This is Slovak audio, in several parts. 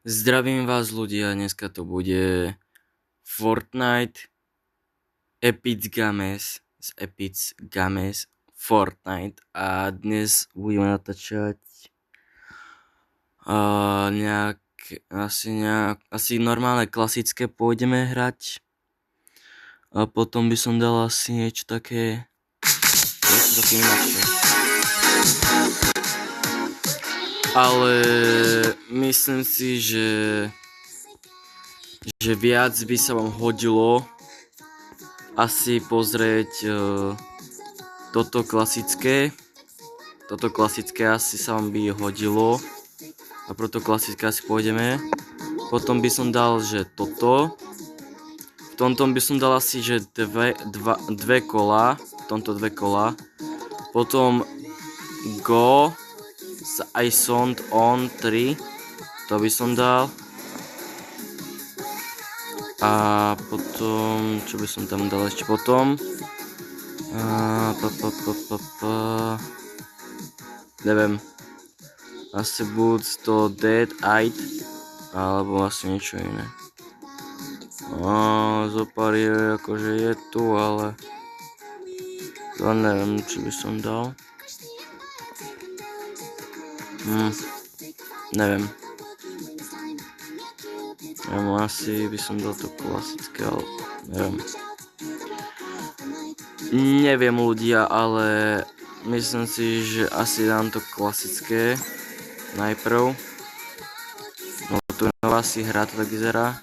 Zdravím vás ľudia, dneska to bude Fortnite, Epic Games z Epic Games Fortnite a dnes budeme natáčať asi normálne klasické pôjdeme hrať a potom by som dal asi niečo také inakšie. Ale myslím si, že viac by sa vám hodilo asi pozrieť toto klasické. Toto klasické asi sa vám by hodilo a preto klasické asi pôjdeme. Potom by som dal, že toto. V tomto by som dal asi, že dve kola. V tomto dve kola. Potom Go s I Sound On 3. To by som dal. A potom, čo by som tam dal ešte potom? Neviem. Asi buď to Dead Eyed, alebo asi niečo iné. Zopár je akože je tu, ale to neviem, či by som dal. Neviem. Asi by som dal to klasické, ale neviem. Neviem ľudia, ale myslím si, že asi dám to klasické najprv. No tu je nová si hra, to tak vyzerá.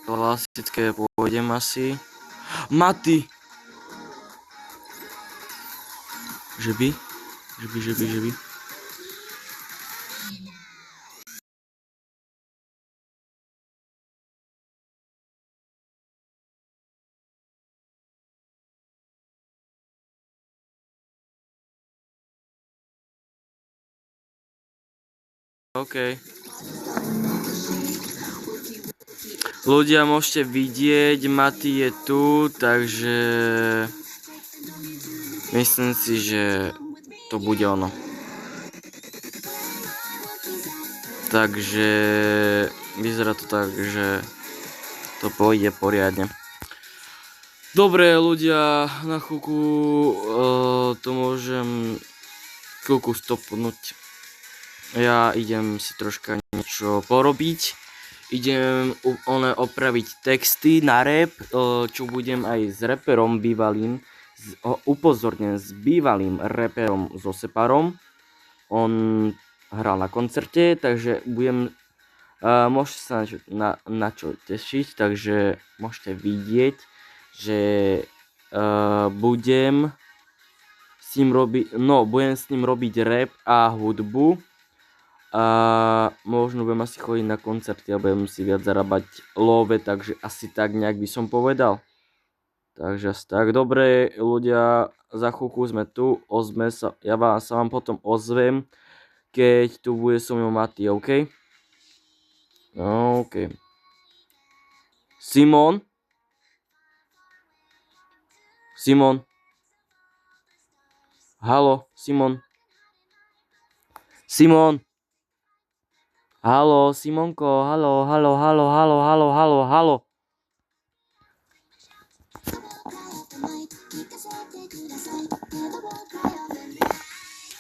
Klasické pôjdem asi. Maty! Že by? OK. Ľudia, môžete vidieť, Maty je tu, takže myslím si, že to bude ono. Takže vyzerá to tak, že to pôjde poriadne. Dobre ľudia, na chvíľku to môžem chvíľku stopnúť. Ja idem si troška niečo porobiť. Idem opraviť texty na rap, čo budem aj s raperom bývalým. Upozorňujem, s bývalým raperom so Separom. On hral na koncerte, takže môžete sa na čo tešiť, takže môžete vidieť, že budem s ním robiť rap a hudbu a možno budem asi chodiť na koncerty a budem si viac zarábať love, takže asi tak nejak by som povedal. Takže tak, dobre ľudia, za chvíľku sme tu, ja sa vám potom ozvem, keď tu bude so mnou Maty, OK? OK. Simon? Halo, Simon? Halo, Simonko, halo.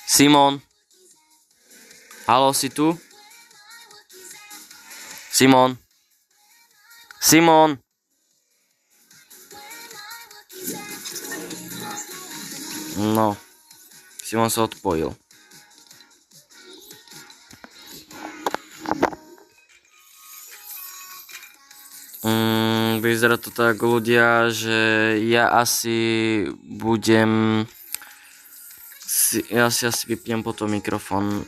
Simon? Halo, si tu? Simon? No, Simon sa odpojil. Vyzerá to tak ľudia, že ja asi budem ja si asi vypnem potom mikrofón.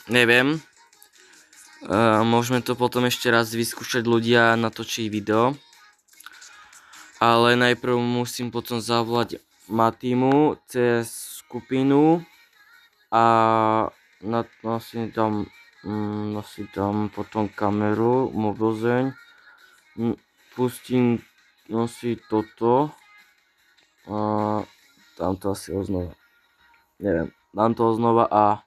Neviem. Môžeme to potom ešte raz vyskúšať ľudia, natočiť video. Ale najprv musím potom zavolať Matymu cez skupinu a si dám potom kameru, mobilzeň. Pustím si toto. dám to asi oznova. Neviem, dám to znova a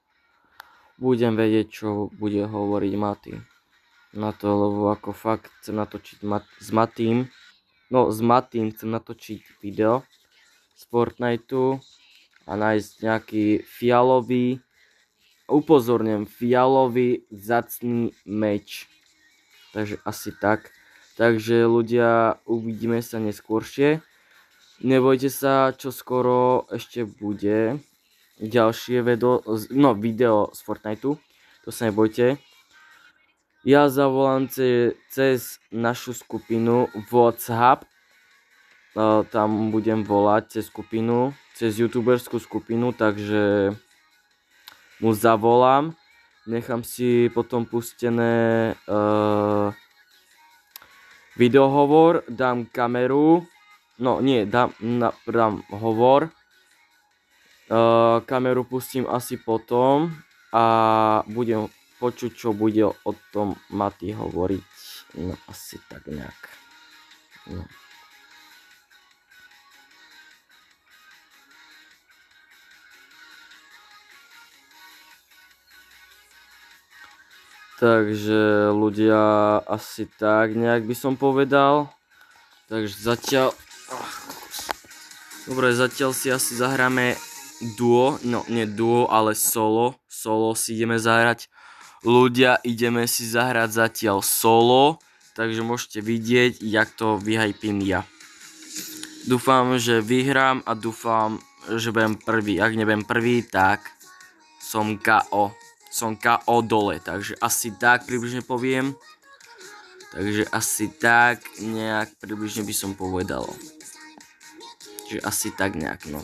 budem vedieť, čo bude hovoriť Matý na to, lebo ako fakt chcem natočiť s Matým, no s Matým chcem natočiť video z Fortniteu a nájsť nejaký fialový, upozorňujem, fialový vzácny meč. Takže asi tak. Takže ľudia, uvidíme sa neskôršie. Nebojte sa, čo skoro ešte bude ďalšie video z Fortniteu. To sa nebojte. Ja zavolám cez našu skupinu WhatsApp. Tam budem volať cez skupinu, cez youtuberskú skupinu, takže mu zavolám. Nechám si potom pustené videohovor, dám kameru, no nie, dám hovor, kameru pustím asi potom a budem počuť, čo bude o tom Matý hovoriť, no asi tak nejak. No. Takže ľudia, asi tak nejak by som povedal. Takže zatiaľ... Dobre, zatiaľ si asi zahráme duo, no nie duo, ale solo. Solo si ideme zahrať. Ľudia, ideme si zahrať zatiaľ solo, takže môžete vidieť, jak to vyhypím ja. Dúfam, že vyhrám a dúfam, že budem prvý. Ak nebudem prvý, tak som KO. Som KO dole, takže asi tak približne poviem. Takže asi tak nejak približne by som povedal. Čiže asi tak nejak, no.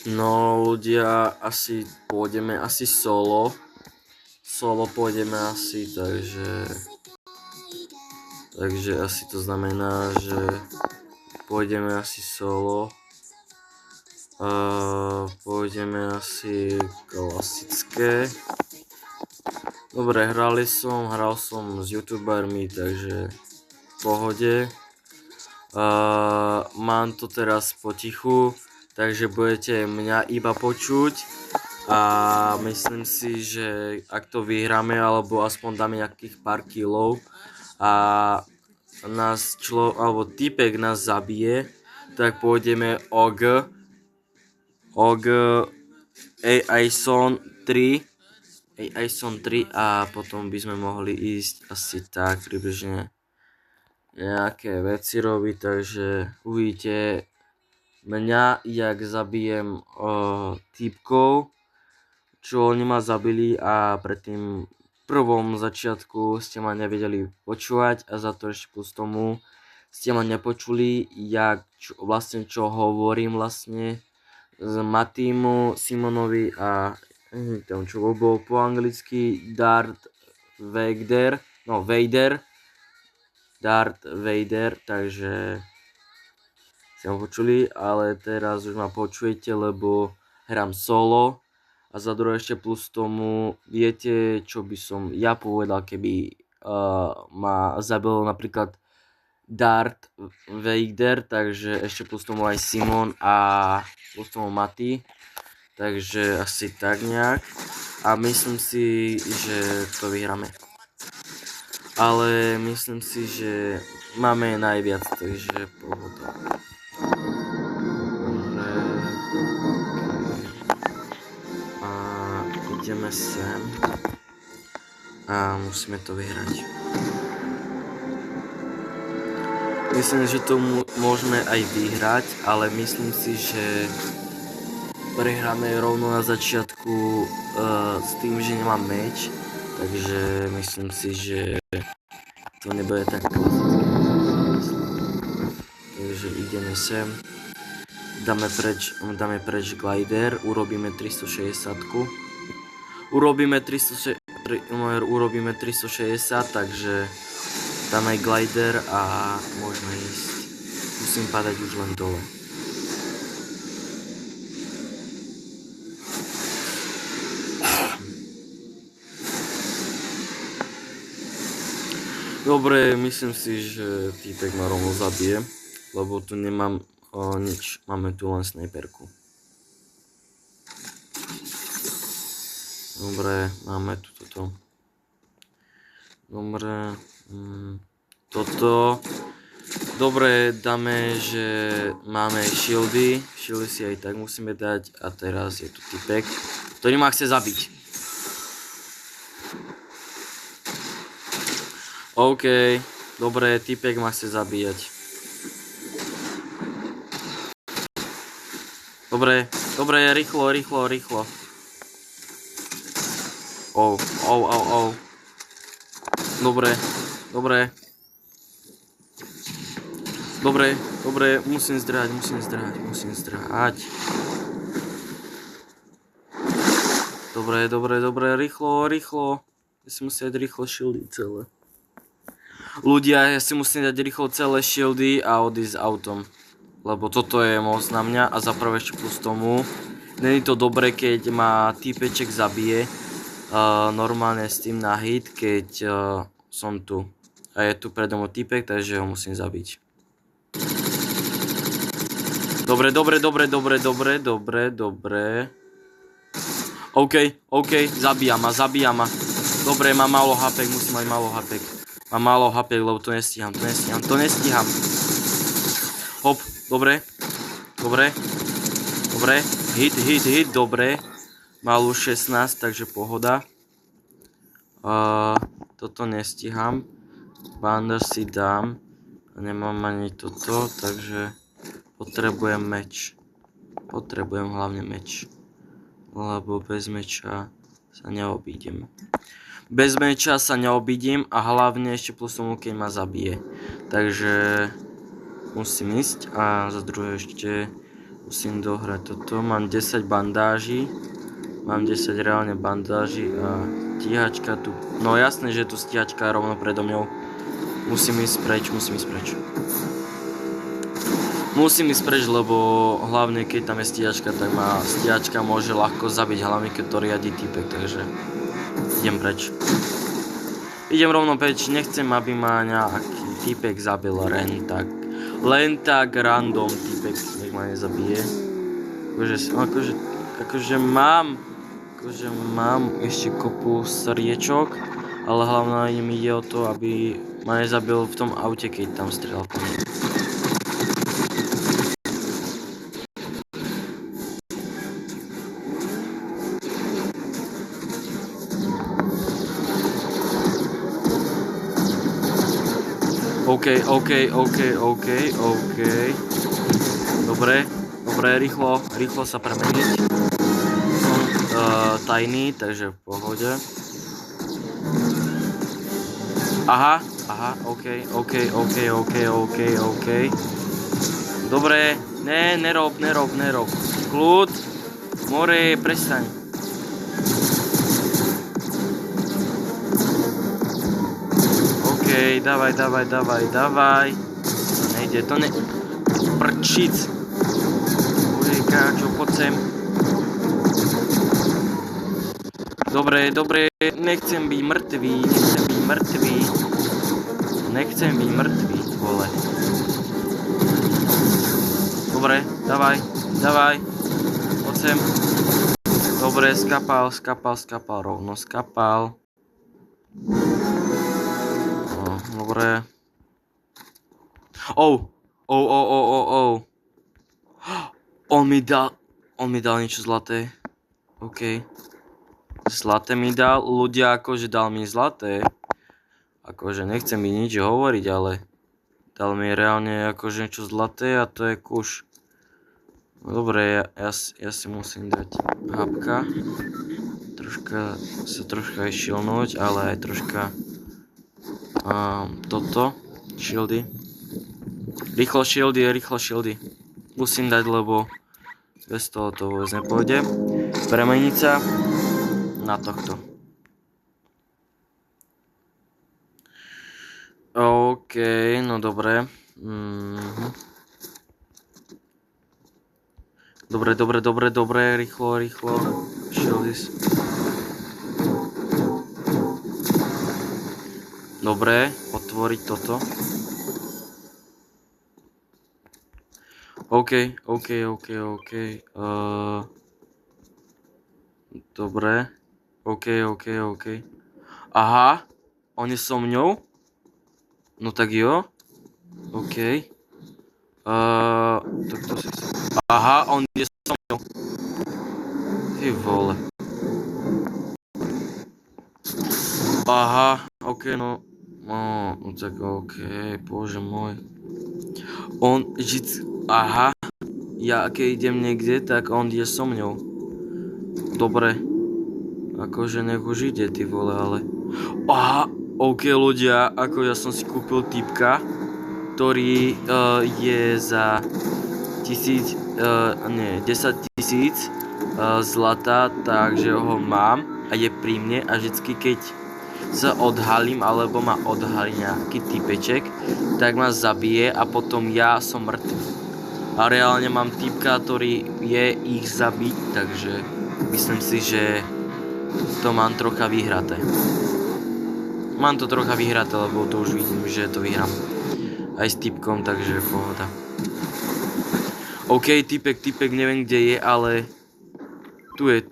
No ľudia, asi pôjdeme solo. Solo pôjdeme asi, takže asi to znamená, že pôjdeme asi solo. Pôjdeme asi klasické. Dobre, hral som s youtubermi, takže v pohode. Mám to teraz potichu, takže budete mňa iba počuť a myslím si, že ak to vyhráme alebo aspoň dáme nejakých pár kilov a alebo typek nás zabije, tak pôjdeme OG AISON 3 a potom by sme mohli ísť asi tak približne nejaké veci robiť, takže uvidíte mňa, jak zabijem týpkov, čo oni ma zabili a predtým prvom začiatku ste ma nevedeli počúvať a za to ešte plus tomu ste ma nepočuli, čo hovorím vlastne z Matimu, Simonovi a tam čo bol po anglicky Darth Vader, takže ste ma počuli, ale teraz už ma počujete, lebo hrám solo a za druhé ešte plus tomu, viete čo by som ja povedal, keby ma zabil napríklad Darth Vader, takže ešte plus tomu aj Simon a plus tomu Mati, takže asi tak nejak a myslím si, že to vyhráme, ale myslím si, že máme najviac, takže pohoda. Dobre, a ideme sem a musíme to vyhrať. Myslím, že to môžeme aj vyhrať, ale myslím si, že prehráme rovno na začiatku s tým, že nemám meč, takže myslím si, že to nebude tak klasické. Takže ideme sem, dáme preč glider, urobíme 360, urobíme 360, takže dáme glider a môžeme ísť. Musím padať už len dole. Dobre, myslím si, že týpek ma rovno zabije, lebo tu nemám nič, máme tu len snajperku. Dobre, máme tu toto. Dobre, toto. Dobre, dáme, že máme shieldy si aj tak musíme dať a teraz je tu typek, ktorý ma chce zabiť. OK, dobre, typek ma chce zabíjať. Dobre, rýchlo. Dobre, musím zdráhať. Dobre, rýchlo. Ja si musím dať rýchlo shieldy celé. Ľudia, ja si musím dať rýchlo celé shieldy a odísť autom. Lebo toto je moc na mňa a za prvé ešte plus tomu. Není to dobre, keď ma týpeček zabije. Normálne s tým na hit, keď som tu. A je tu predo mnou týpek, takže ho musím zabiť. Dobre. OK, zabíja ma. Dobre, mám málo hapek, musím mať málo hapek. Mám málo hapek, lebo to nestíham. Hop, dobre. Hit, dobre. Mal už 16, takže pohoda. Toto nestíham. Bandage si dám. Nemám ani toto, takže potrebujem meč. Potrebujem hlavne meč. Lebo bez meča sa neobídem. A hlavne ešte plus tomu, keď ma zabije. Takže musím ísť a za druhé ešte Musím dohrať toto. Mám 10 bandáží. Mám 10 reálne bandáží a stíhačka tu. No jasné, že tu stíhačka rovno predo mňou. Musím ísť preč. Musím ísť preč, lebo hlavne keď tam je stíhačka, tak ma stíhačka môže ľahko zabiť, hlavne keď to riadi týpek, takže idem preč. Idem rovno preč, nechcem, aby ma nejaký týpek zabil len tak random týpek, nech ma nezabije. Akože mám ešte kopu srdiečok, ale hlavne mi ide o to, aby ma nezabil v tom aute, keď tam strieľal po mne. OK. Dobre, rýchlo sa premeniť. Som tajný, takže v pohode. Aha, OK. Dobre, nerob. Kľud, more, prestaň. OK, dávaj. Nejde, to ne... Prčic. Káčo, poď sem. Dobre, nechcem byť mŕtvý, vole. Dobre, dávaj. Poď sem. Dobre, skapal, rovno skapal. No, dobre. On mi dal niečo zlaté. OK. Zlaté mi dal, ľudia akože dal mi zlaté. Akože nechcem mi nič hovoriť, ale dal mi reálne akože niečo zlaté a to je kuš. No dobre, ja si musím dať hápka. Troška aj šilnúť, ale aj troška toto. Shieldy. Rýchlo shieldy. Musím dať, lebo bez toho to vôbec nepôjde. Premeniť sa na tohto. OK, no dobre. Dobre, rýchlo. Shieldis. Dobre, otvoriť toto. OK. Dobre. OK. Aha, on je so mňou? No tak jo. OK. Aha, on je so mňou. Ty vole. Aha, OK, no tak OK, bože môj. Aha, ja keď idem niekde, tak on je so mňou. Dobre. Akože nech už ide, ty vole, ale... Aha, OK ľudia, ako ja som si kúpil typka, ktorý je za 10 000 zlata, takže ho mám a je pri mne a vždycky keď sa odhalím alebo ma odhalí nejaký typeček, tak ma zabije a potom ja som mŕtvy. A reálne mám typka, ktorý je ich zabiť, takže myslím si, že to mám trocha vyhraté. Lebo to už vidím, že to vyhrám. Aj s typkom, takže pohoda. OK, typek, neviem kde je, ale... Tu je...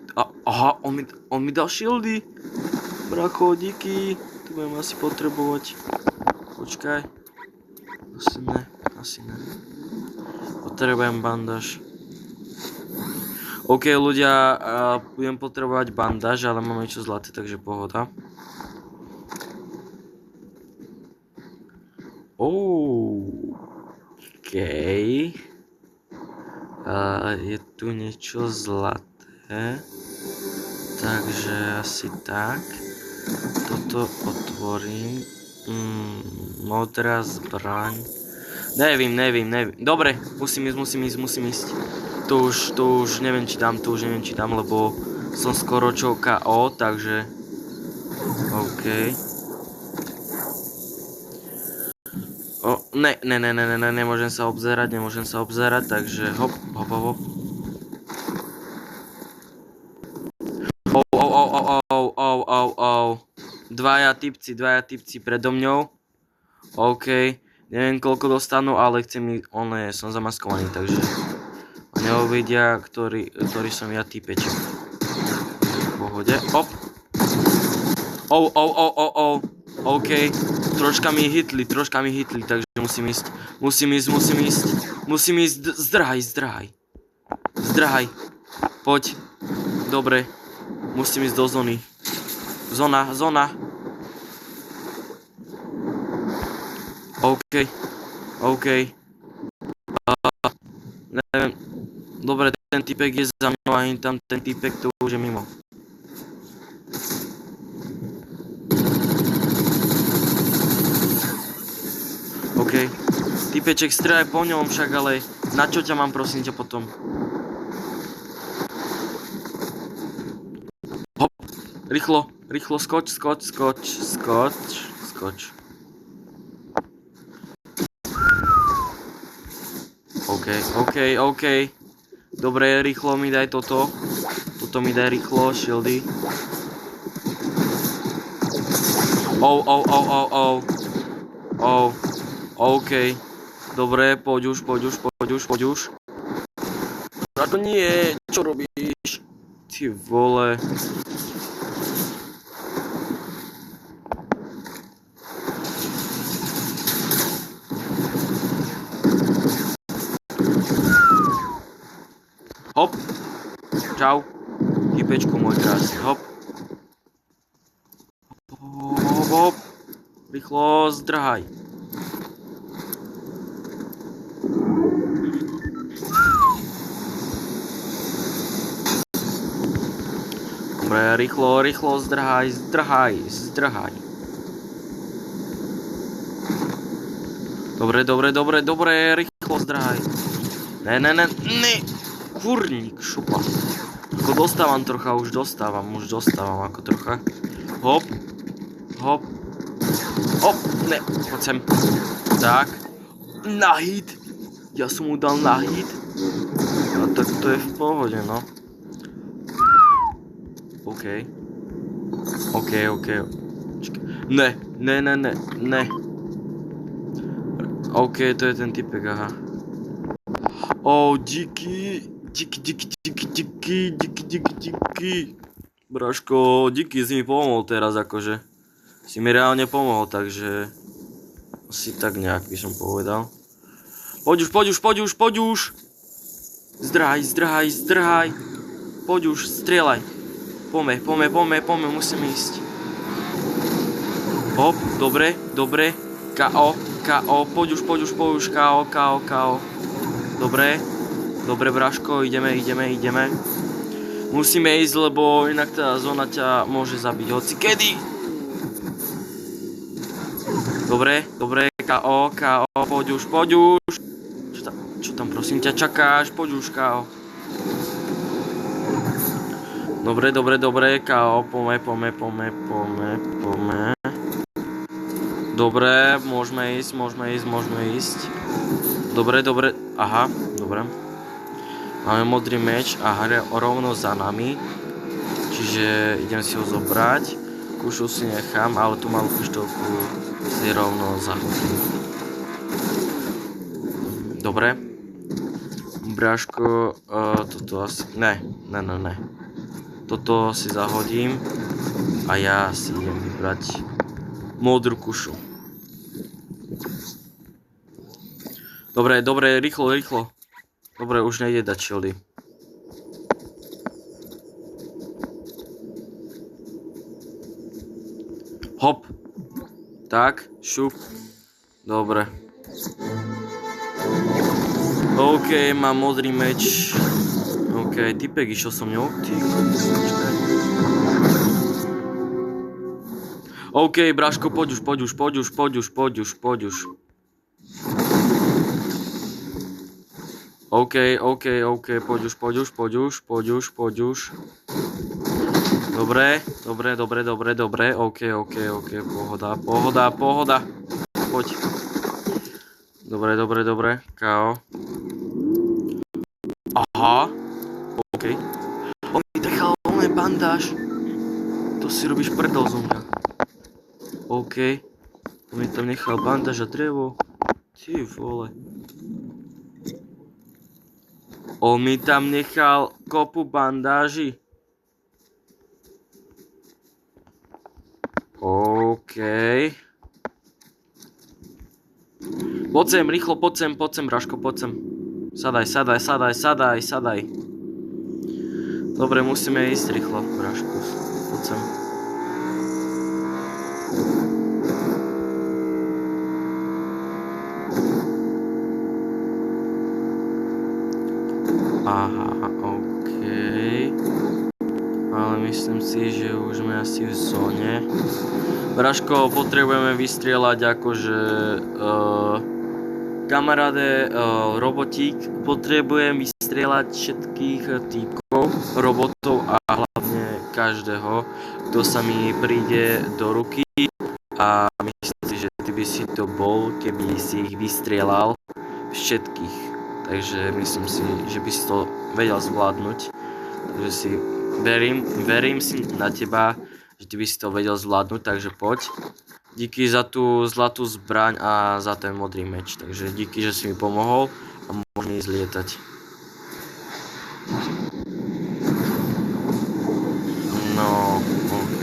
Aha, on mi dal shieldy. Bracho, díky. Tu budem asi potrebovať. Počkaj. Asi ne. Potrebujem bandáž. OK, ľudia, budem potrebovať bandáž, ale mám niečo zlaté, takže pohoda. OK. Je tu niečo zlaté. Takže asi tak. Toto otvorím. Modrá zbraň. Nevím. Dobre, musím ísť. To už neviem, či dám, lebo som skoro čo KO, takže... OK. Nemôžem sa obzerať, takže hop. Dvaja typci predo mňou. OK. Neviem koľko dostanú, ale som zamaskovaný, takže neuvidia, ktorý som ja typeček. V pohode. Hop. OK. Troška mi hitli, takže musím ísť. Zdrhaj. Poď. Dobre. Musím ísť do zóny. Zóna. OK. Neviem. Dobre, ten typek je za mnou a tam ten typek to už je mimo. OK. Typeček, strieľaj po ňom však, ale na čo ťa mám, prosím ťa, potom? Hop. Rýchlo, skoč. OK. Dobre, rýchlo mi daj toto. Toto mi daj rýchlo, shieldy. OK. Dobre, poď už. A to nie, čo robíš? Ty vole. Hop. Čau. Typečku môj krásny, hop. Hop. Rýchlo zdrhaj. Dobre, rýchlo zdrhaj. Dobre, rýchlo zdrhaj. Ne. Kurník, šupa. Ako dostávam trocha, už dostávam ako trocha. Hop. Ne, poď sem. Tak. Na hit. Ja som mu dal na hit. No tak to je v pohode, no. OK. Ne. OK, to je ten typek, aha. Díky. Braško, díky, si mi pomohol teraz, akože. Si mi reálne pomohol, takže... Asi tak nejak by som povedal. Poď už. Zdrhaj. Poď už, strieľaj. Pome, musím ísť. Hop, dobre. KO. Poď už, KO. Dobre, Braško, ideme. Musíme ísť, lebo inak tá zóna ťa môže zabiť hoci kedy. Dobre, KO, poď už. Čo tam prosím ťa čakáš? Poď už, KO. Dobre, KO, pome. Dobre, môžeme ísť. Dobre, aha, dobre. Máme modrý meč a hra rovno za nami. Čiže idem si ho zobrať. Kušu si nechám, ale tú malú pištolku si rovno zahodím. Dobre. Braško, toto asi... Ne. Toto si zahodím. A ja si idem vybrať modrú kušu. Dobre, rýchlo. Dobre, už nejde dať shieldy. Hop. Tak, šup. Dobre. OK, mám modrý meč. OK, typek išiel so mňou. OK, Braško, poď už. OK, poď už. Dobre, OK, pohoda. Poď. Dobre, KO. Aha, OK. On mi nechal oné bandáž. To si robíš prdol zo mňa. OK. On mi tam nechal bandáž a drevo. Ty vole. On mi tam nechal kopu bandáži. OK. Poď sem, rýchlo, poď sem, Braško, poď sem. Sadaj. Dobre, musíme ísť rýchlo, Braško. Poď sem. Aha, OK. Ale myslím si, že už sme asi v zóne. Braško, potrebujeme vystrieľať akože kamaráde, robotík, potrebujem vystrieľať všetkých týpkov, robotov a hlavne každého, kto sa mi príde do ruky a myslím si, že ty by si to bol, keby si ich vystrieľal všetkých. Takže myslím si, že by si to vedel zvládnuť. Takže si verím si na teba, že ty by si to vedel zvládnuť, takže poď. Díky za tú zlatú zbraň a za ten modrý meč. Takže díky, že si mi pomohol a môžeme ísť lietať. No, OK.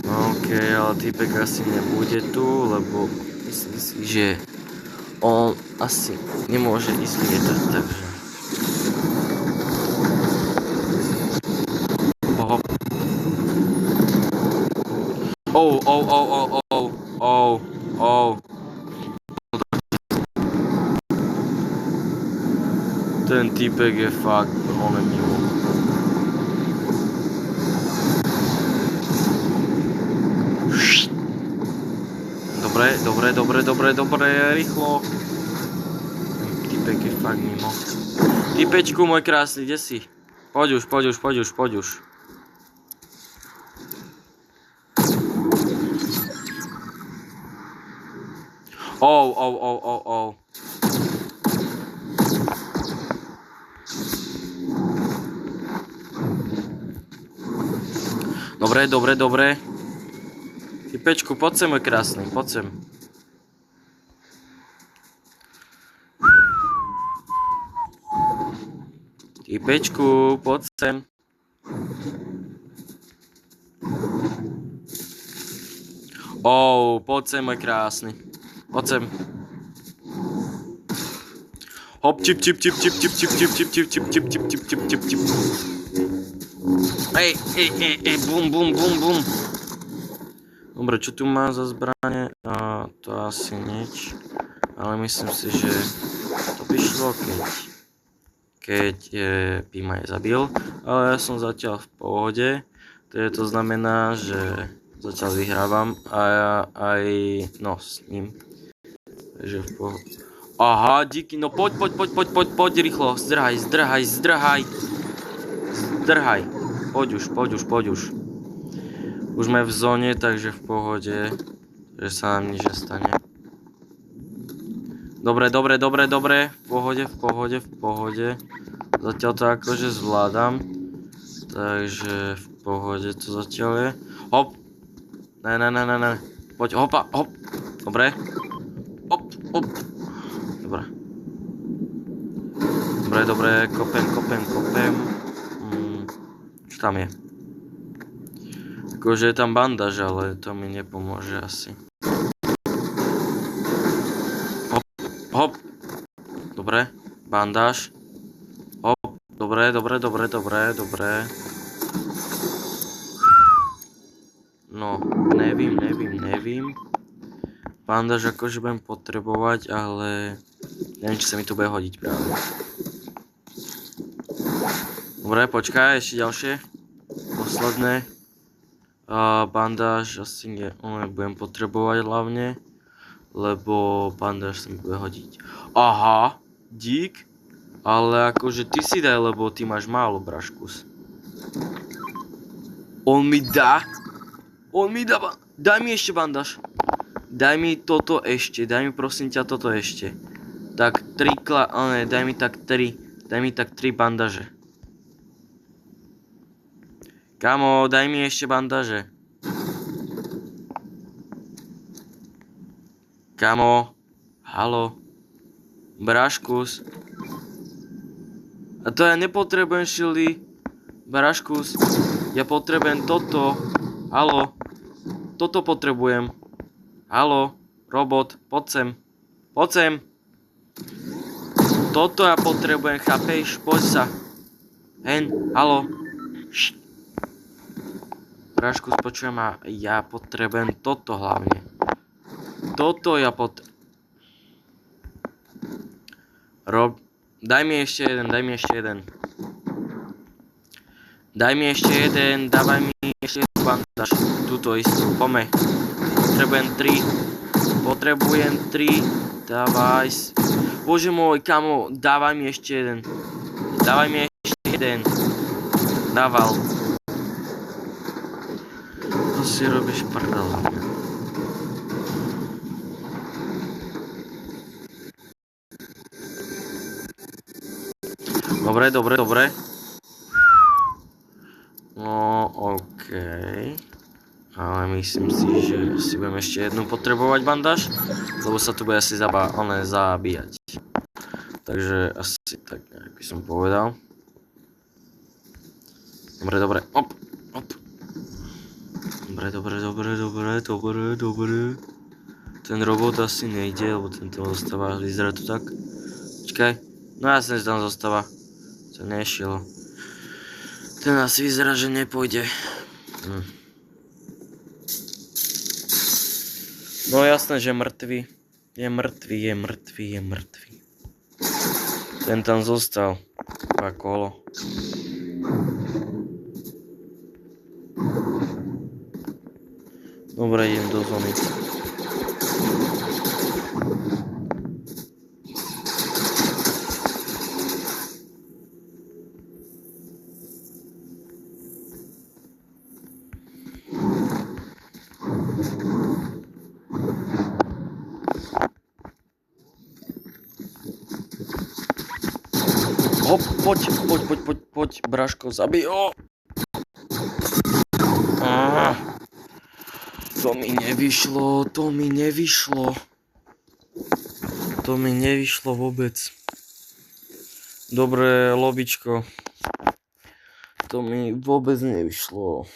OK, ale týpek asi nebude tu, lebo myslím si, že on asi nemôže ísť lietať, takže... Ten týpek je fakt, on je mimo. Dobre, rýchlo. Týpek je fakt mimo. Týpečku môj krásny, kde si? Poď už. Oh. Dobre. Typečku, poď sem, môj krásny, poď sem. Typečku, poď sem. Poď sem, môj krásny. Poď sem. Hop, čip. Ej, bum. Dobre, čo tu má za zbranie? To asi nič. Ale myslím si, že to by šlo, keď by ma zabil. Ale ja som zatiaľ v pohode. To znamená, že zatiaľ vyhrávam a ja aj, no, s ním. Takže v pohode. Aha, díky, no poď rýchlo, zdrhaj. Poď už. Už sme v zóne, takže v pohode, že sa nám nič nestane. Dobre, v pohode. Zatiaľ to akože zvládam, takže v pohode to zatiaľ je. Hop, ne, poď, hop. Dobre. Hop. Dobre, kopem. Čo tam je? Akože je tam bandáž, ale to mi nepomôže asi. Hop. Dobre, bandáž. Hop, dobre. No, nevím. Bandáž akože budem potrebovať, ale neviem, či sa mi to bude hodiť práve. Dobre, počkaj, ešte ďalšie. Posledné. Bandáž asi nebudem potrebovať hlavne, lebo bandáž sa mi bude hodiť. Aha, dík, ale akože ty si daj, lebo ty máš málo, Braškus. On mi dá, daj mi ešte bandáž. Daj mi toto ešte, daj mi prosím ťa toto ešte. Tak 3 daj mi tak 3 bandáže. Kamo, daj mi ešte bandáže. Kamo, halo, Braškus. A to ja nepotrebujem šildy, Braškus. Ja potrebujem toto, halo, toto potrebujem. Halo, robot, poď sem, poď sem. Toto ja potrebujem, chápeš, poď sa. Hen, halo. Braškus, počujem, a ja potrebujem toto hlavne. Toto ja daj mi ešte jeden. Dávaj mi ešte jeden bandáž. Tuto istú, pome. Potrebujem 3. Dávaj. Bože môj, kamo, dávaj mi ešte jeden. Dával. To si robíš prdel. Dobre. No, okej. Ale myslím si, že si budem ešte jednu potrebovať bandáž, lebo sa tu bude asi zabíjať. Takže asi tak nejak by som povedal. Dobre. Op. Dobre. Ten robot asi nejde, lebo tento zostáva, vyzerá to tak. Počkaj. No jasne, že tam zostáva. To nešiel. Ten asi vyzerá, že nepôjde. No jasné, že mŕtvy. Je mŕtvy. Ten tam zostal. A kolo. Dobre, idem do zóny. Hop, poď, Braško, zabij ho. To mi nevyšlo vôbec. Dobre, lobičko. To mi vôbec nevyšlo.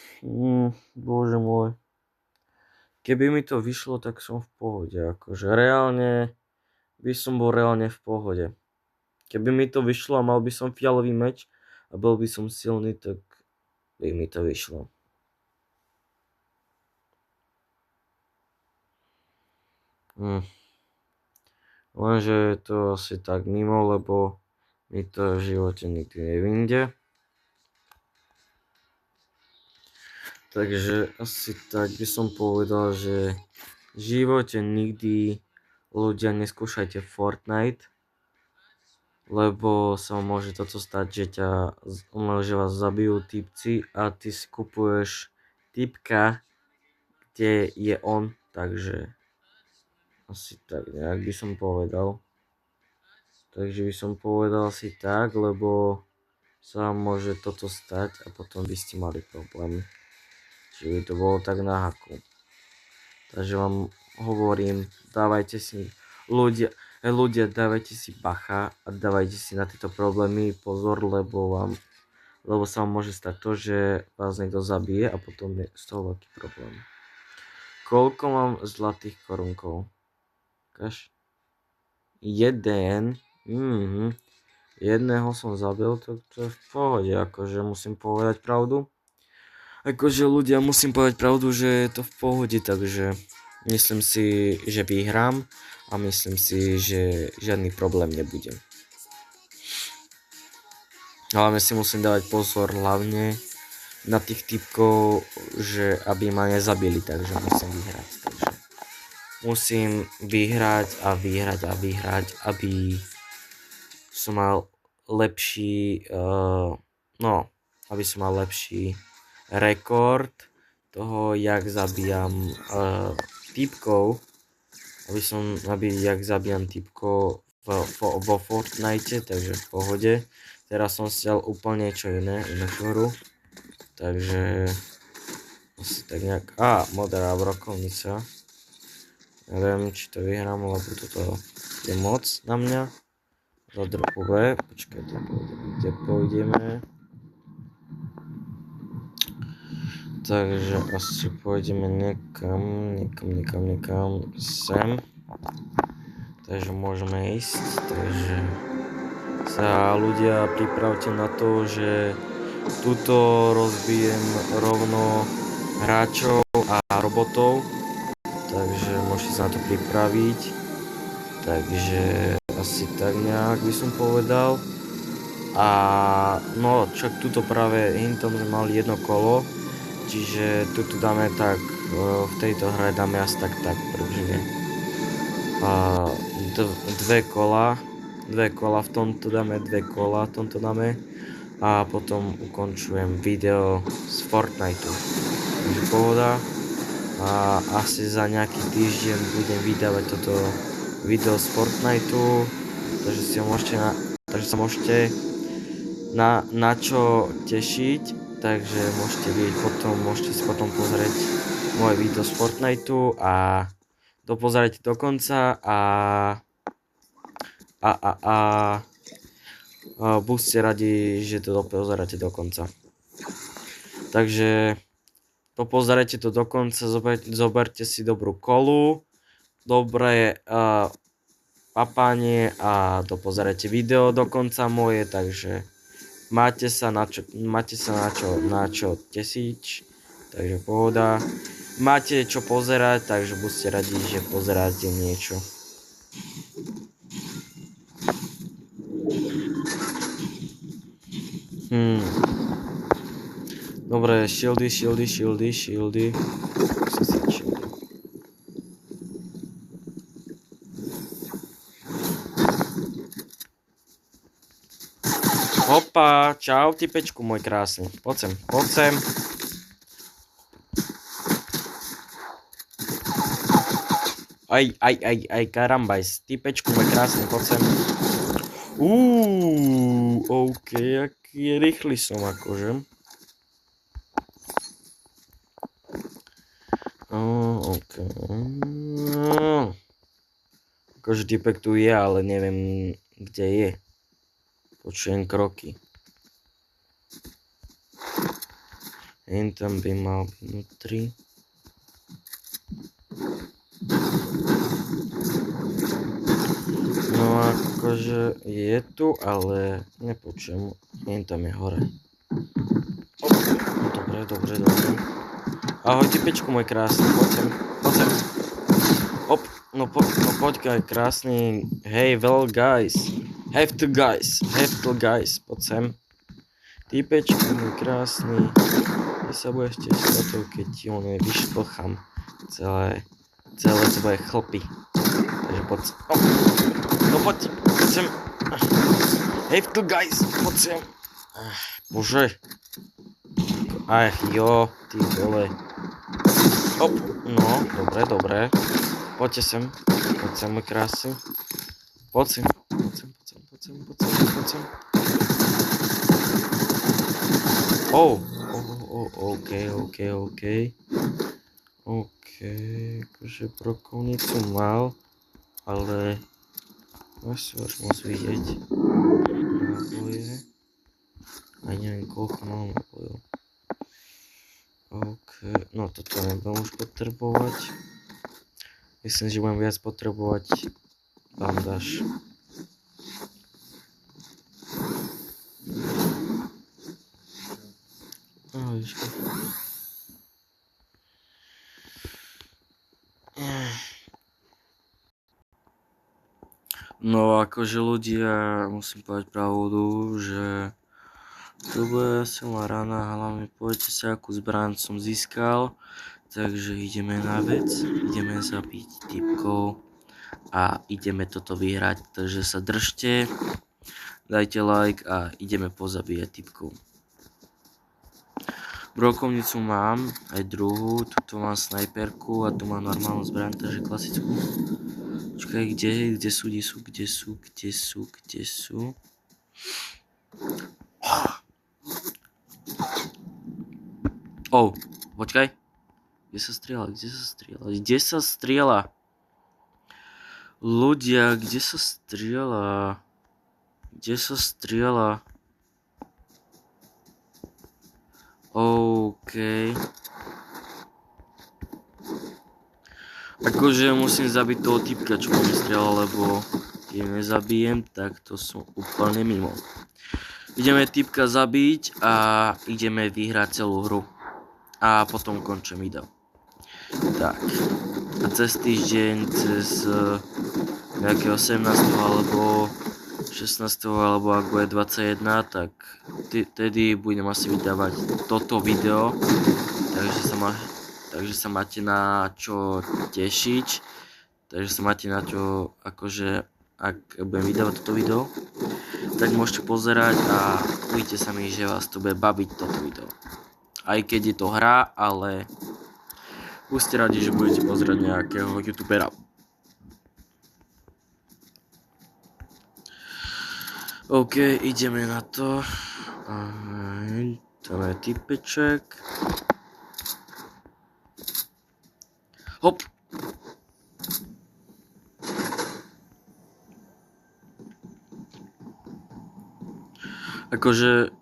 Bože môj. Keby mi to vyšlo, tak som v pohode. Akože reálne by som bol reálne v pohode. Keby mi to vyšlo a mal by som fialový meč a bol by som silný, tak by mi to vyšlo. Lenže je to asi tak mimo, lebo mi to v živote nikdy nevyjde. Takže asi tak by som povedal, že v živote nikdy ľudia neskúšajte Fortnite, lebo sa môže toto stať, že vás zabijú typci a ty si kupuješ typka, kde je on, takže asi tak nejak by som povedal. Takže by som povedal asi tak, lebo sa môže toto stať a potom by ste mali problém. Čiže by to bolo tak na haku. Takže vám hovorím, dávajte si, ľudia, dávajte si bacha a dávajte si na tieto problémy pozor, lebo sa vám môže stať to, že vás niekto zabije a potom je z toho veľký problém. Koľko mám zlatých korunkov? Ukáž? 1. Jedného som zabil, to je v pohode, akože musím povedať pravdu. Akože ľudia, musím povedať pravdu, že je to v pohode, takže myslím si, že vyhrám a myslím si, že žiadny problém nebude. Hlavne si musím dávať pozor hlavne na tých typkov, že aby ma nezabili, takže musím vyhrať. Takže musím vyhrať a vyhrať a vyhrať, aby som mal lepší, aby som mal lepší rekord toho, jak zabíjam typkov, jak zabíjam typkov vo Fortnite, takže v pohode. Teraz som si dal úplne niečo iné, inú hru, takže asi tak nejak, modrá brokovnica. Neviem, či to vyhrám, lebo toto je moc na mňa. Za dropu B, počkajte, kde pôjdeme. Takže asi pôjdeme niekam sem. Takže môžeme ísť, takže sa ľudia pripravte na to, že tuto rozbijem rovno hráčov a robotov, takže môžete sa na to pripraviť. Takže asi tak nejak by som povedal. A no, čak tuto práve hintom sme mali jedno kolo, čiže tuto dáme tak, v tejto hre dáme asi tak približne dve kola, v tomto dáme dve kola, a potom ukončujem video z Fortniteu. Takže pohoda. A asi za nejaký týždeň budem vydávať toto video z Fortniteu, takže sa môžete na čo tešiť, takže môžete si potom pozrieť moje video z Fortniteu a dopozerajte do konca a buďte radi, že to dopozeráte do konca. Takže dopozerajte to do konca, zoberte si dobrú kolu, dobré papanie a dopozerajte video do konca moje, takže máte sa na čo tesiť, takže pohoda. Máte čo pozerať, takže buďte radi, že pozeráte niečo. Dobre, shieldy. Opa, čau typečku môj krásny, poď sem. Aj, karambajs, typečku môj krásny, poď sem. OK, aký rýchly som akože. OK. Akože typek tu je, ale neviem, kde je. Počujem kroky. Tam by mal vnútri. No akože je tu, ale nepočujem. Tam je hore. Dobre. Ahoj typečku môj krásny, poď sem. No poď krásny. Hey, well guys. Have to guys, poď sem. Týpečku môj krásny, ty sa budeš tešiť na to, keď ti vyšplchám celé tvoje chlpy. Takže poď sem. Poď sem. Have to guys, poď sem. Bože. Jo, ty vole. No, dobre. Poďte sem, môj krásny. Poď sem. OK, akože brokovnicu mal, ale asi až môcť vidieť náboje. Aj neviem koľko mám nábojov. OK, no toto nebudem už potrebovať. Myslím, že budem viac potrebovať bandáž. No akože ľudia, musím povedať pravdu, že to bude silná rana, hlavne poviete sa, akú zbraň som získal. Takže ideme na vec, ideme zabiť typkov a ideme toto vyhrať, takže sa držte, dajte like a ideme pozabíjať typkov. Brokovnicu mám, aj druhú, tuto mám snajperku a tu mám normálnu zbraň, takže klasickú. Počkaj, kde sú? Oh, počkaj. Kde sa strieľa? Ľudia, kde sa strieľa? OK. Akože musím zabiť toho typka, čo mi strieľa, lebo keď nezabijem, tak to som úplne mimo. Ideme typka zabiť a ideme vyhrať celú hru. A potom končím video. Tak. A cez týždeň, cez nejakého 18. alebo 16. alebo ak bude 21, tak tedy budem asi vydávať toto video. Takže sa máte na čo tešiť. Takže sa máte na čo, akože, ak budem vydávať toto video, tak môžete pozerať a uvidíte sa mi, že vás to bude baviť toto video. Aj keď je to hra, ale buďte radi, že budete pozerať nejakého youtubera. OK, ideme na to. Tam je typeček. Hop! Akože,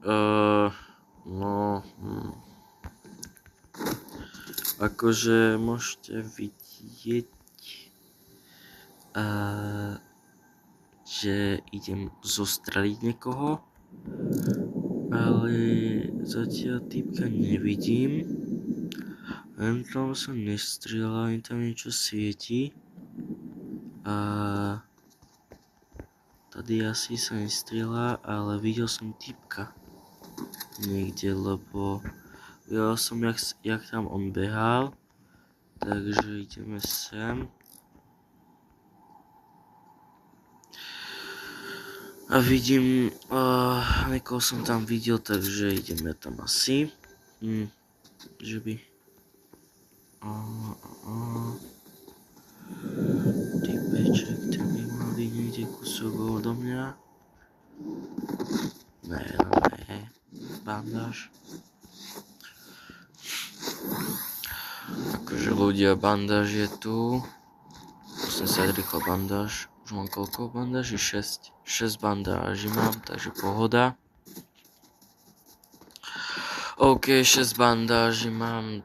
akože môžete vidieť, že idem zostreliť niekoho, ale zatiaľ typka nevidím. Len tam sa nestrieľa, len tam niečo svieti. A tady asi sa nestrieľa, ale videl som typka niekde, lebo videl som, jak tam on behal. Takže ideme sem. A vidím, niekoho som tam videl, takže ideme tam asi. Že by... Typeček, ten by mal byť niekde kúsok odo mňa. Ne, bandáž. Akože ľudia, bandáž je tu. Musím sa rýchlo bandáž. Už mám koľko bandáží? 6 bandáží mám, takže pohoda. OK, 6 bandáží mám.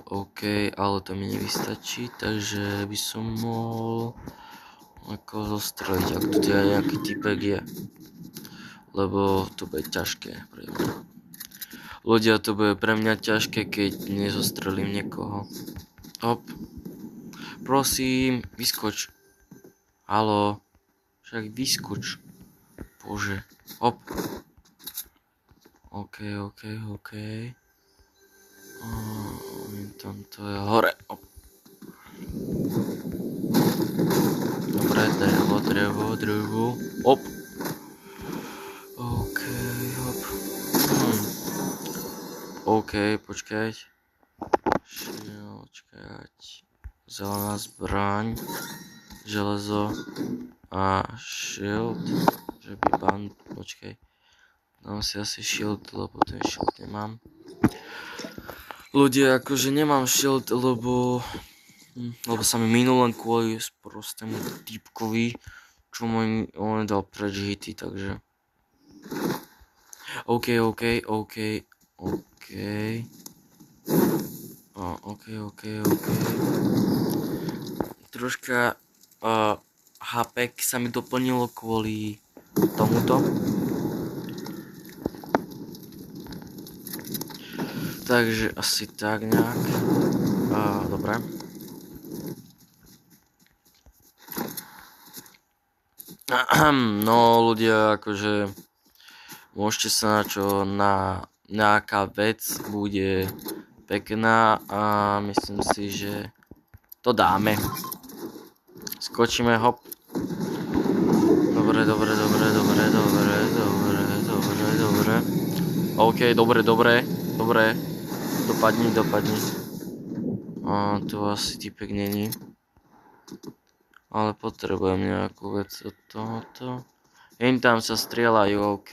OK, ale to mi nevystačí, takže by som mohol ako zostreliť, ak tu teda nejaký typek je. Lebo to bude ťažké pre mňa. Ľudia, to bude pre mňa ťažké, keď nezostrelím niekoho. Hop. Prosím, vyskoč. Haló. Však vyskoč. Bože. Hop. OK. Tamto je hore. Hop. Dobre, drevo. Hop. OK, hop. OK, počkať. Zelená zbraň. Železo. A shield. Že by počkaj. Dám si asi shield, lebo ten shield nemám. Ľudia, akože nemám shield, lebo sa mi minul len kvôli prostému typkovi, čo on dal preč hity, takže... OK. Troška HP sa mi doplnilo kvôli tomuto. Takže asi tak nejak. Dobre. No ľudia, akože môžete sa na čo, na nejaká vec bude pekná a myslím si, že to dáme. Skočíme, hop. Dobre. OK, dobre. Dopadni. A tu asi typek není. Ale potrebujem nejakú vec od tohoto. Jen tam sa strieľajú, OK.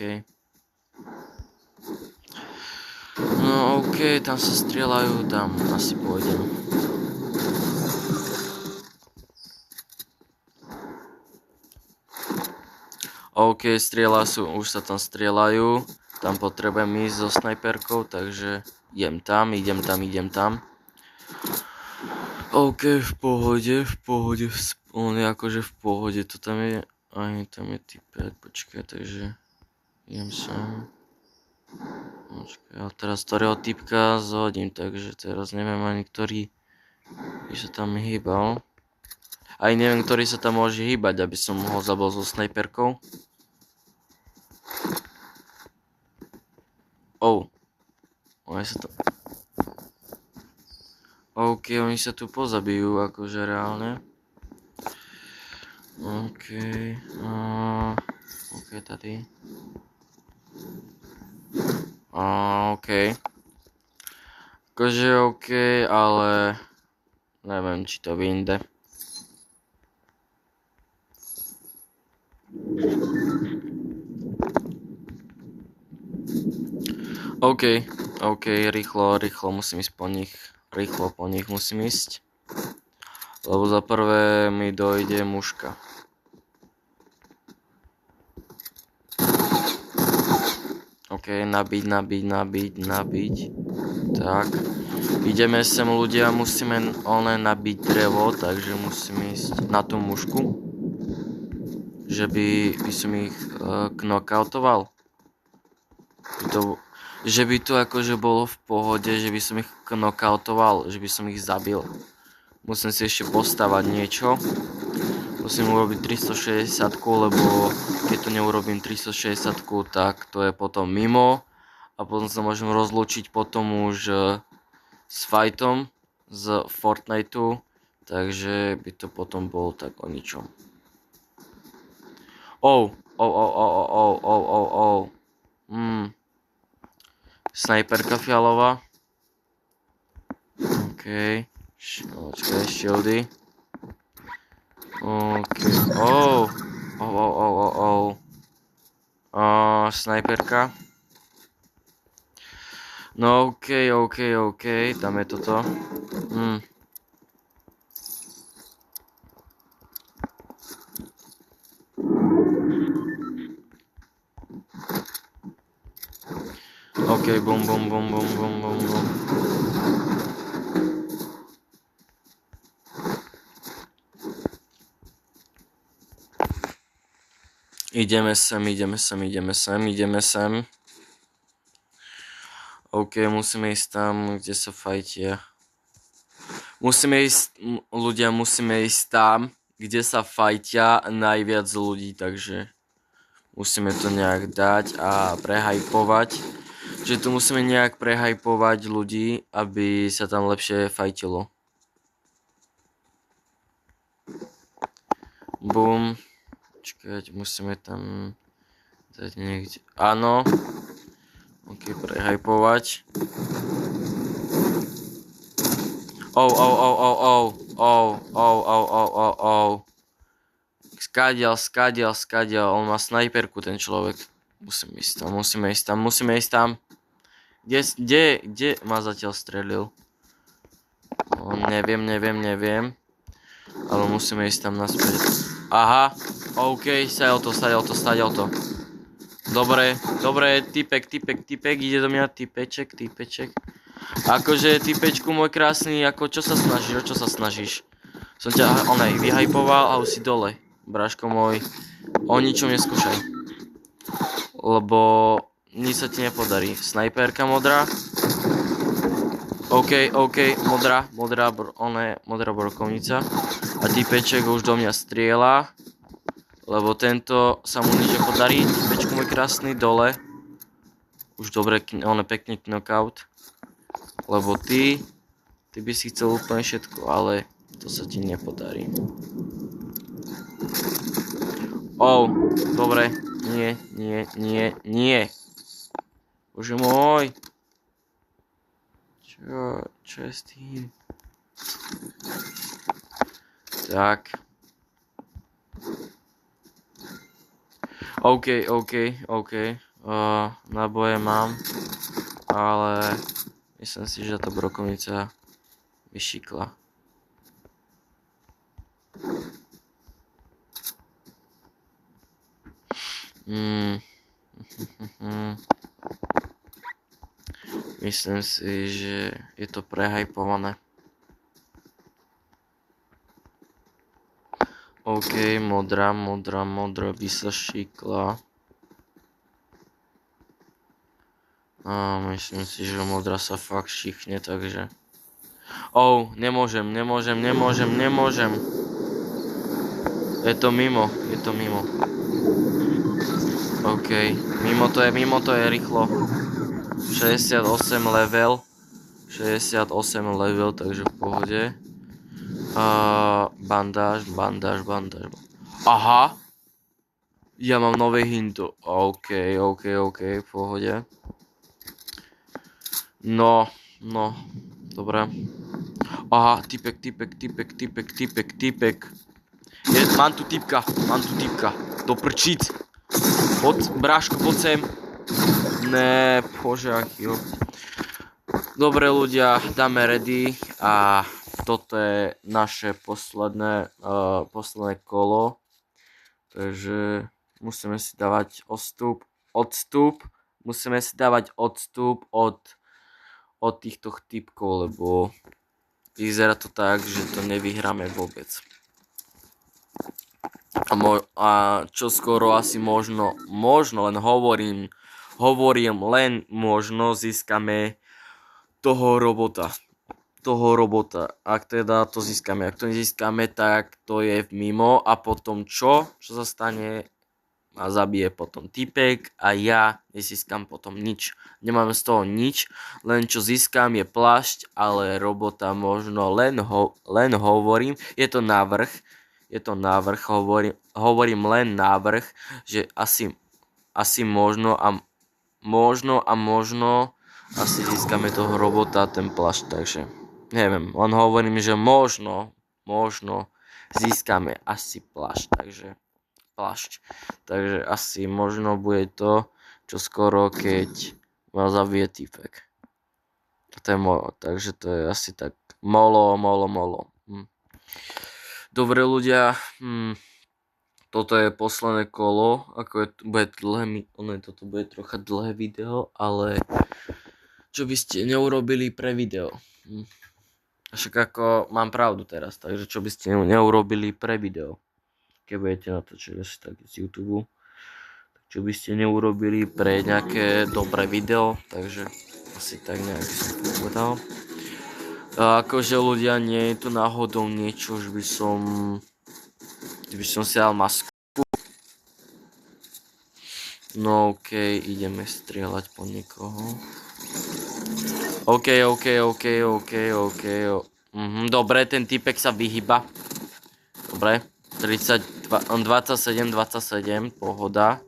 No OK, tam sa strieľajú, tam asi pôjdem. OK, už sa tam strieľajú. Tam potrebujem ísť so snajperkou, takže idem tam. OK, v pohode, on je akože v pohode, to tam je, aj tam je typek, počkaj, takže idem sem. Počkaj, ale teraz ktorého typka zhodím, takže teraz neviem ani ktorý by sa tam hýbal. Aj neviem, ktorý sa tam môže hýbať, aby som ho zabol so snajperkou. Oni sa to... OK, oni sa tu pozabijú, akože reálne. OK, tady. OK. Akože OK, ale... neviem, či to vyjde. OK, rýchlo musím ísť po nich. Rýchlo po nich musím ísť. Lebo za prvé mi dojde muška. OK, nabiť. Tak. Ideme sem ľudia, musíme nabiť drevo, takže musím ísť na tú mušku. Že by som ich knockoutoval. Že by to akože bolo v pohode, že by som ich knockoutoval, že by som ich zabil. Musím si ešte postavať niečo. Musím urobiť 360, lebo keď to neurobím 360, tak to je potom mimo. A potom sa môžem rozlúčiť potom už s fightom z Fortniteu. Takže by to potom bolo tak o ničom. Snajperka fialová. OK. Počkaj, shieldy. OK. Snajperka. No OK. Tam je toto. OK, bum. Ideme sem. OK, musíme ísť tam, kde sa fajtia. Musíme ísť tam, kde sa fajtia najviac ľudí, takže musíme to nejak dať a prehajpovať. Že tu musíme nejak prehajpovať ľudí, aby sa tam lepšie fajtilo. Bum. Počkať, musíme tam dať niekde. Áno. OK, prehajpovať. Skadial. On má snajperku, ten človek. Musíme ísť tam. Kde ma zatiaľ strelil? Neviem. Ale musíme ísť tam naspäť. Aha, OK, saďal to. Dobre, typek, ide do mňa, typeček. Akože, typečku môj krásny, ako čo sa snažíš? Som ťa, vyhajpoval a už si dole. Bráško môj, o ničom neskúšaj. Lebo nič sa ti nepodarí. Snajperka modrá. OK, modrá brokovnica. A typeček už do mňa strieľa. Lebo tento sa mu nič nepodarí. Typečku môj krásny, dole. Už dobre, pekný knockout. Lebo ty by si chcel úplne všetko, ale to sa ti nepodarí. Dobre, nie. Bože môj. Čo je s tým? Tak. OK. Náboje mám, ale myslím si, že tá brokovnica vyšikla. Myslím si, že je to prehajpované. OK, modrá by sa šikla. A myslím si, že modrá sa fakt šichne, takže... nemôžem. Je to mimo. OK, mimo to je rýchlo. 68 level, takže v pohode. Bandáž. Aha! Ja mám nové hinto. OK, v pohode. No, dobre. Aha, typek. Mám tu typka. Do prčic. Bráško, poď sem. Ne, bože, aký. Dobre ľudia, dáme ready a toto je naše posledné kolo. Takže musíme si dávať odstup. Musíme si dávať odstup od týchto typkov, lebo vyzerá to tak, že to nevyhráme vôbec. A čo skoro asi možno len hovorím, len možno získame toho robota. Ak teda to získame. Ak to nezískame, tak to je mimo a potom čo sa stane? Ma zabije potom typek a ja nezískam potom nič. Nemám z toho nič, len čo získam je plášť, ale robota možno len hovorím. Je to návrh, hovorím len návrh, že asi možno asi získame toho robota a ten plášť, takže neviem, len hovorím, že možno získame asi plášť, takže asi možno bude to, čo skoro, keď ma zabije týpek. Takže to je asi tak molo. Dobre ľudia, toto je posledné kolo, toto bude trocha dlhé video, ale čo by ste neurobili pre video? Však ako mám pravdu teraz, takže čo by ste neurobili pre video? Keď budete natočiť asi tak z YouTube, tak čo by ste neurobili pre nejaké dobré video, takže asi tak nejak by som povedal. Akože ľudia, nie je to náhodou niečo, že by som si dal masku. No okej, ideme strieľať po niekoho. OK. Dobre, ten typek sa vyhyba. Dobre, 27, pohoda.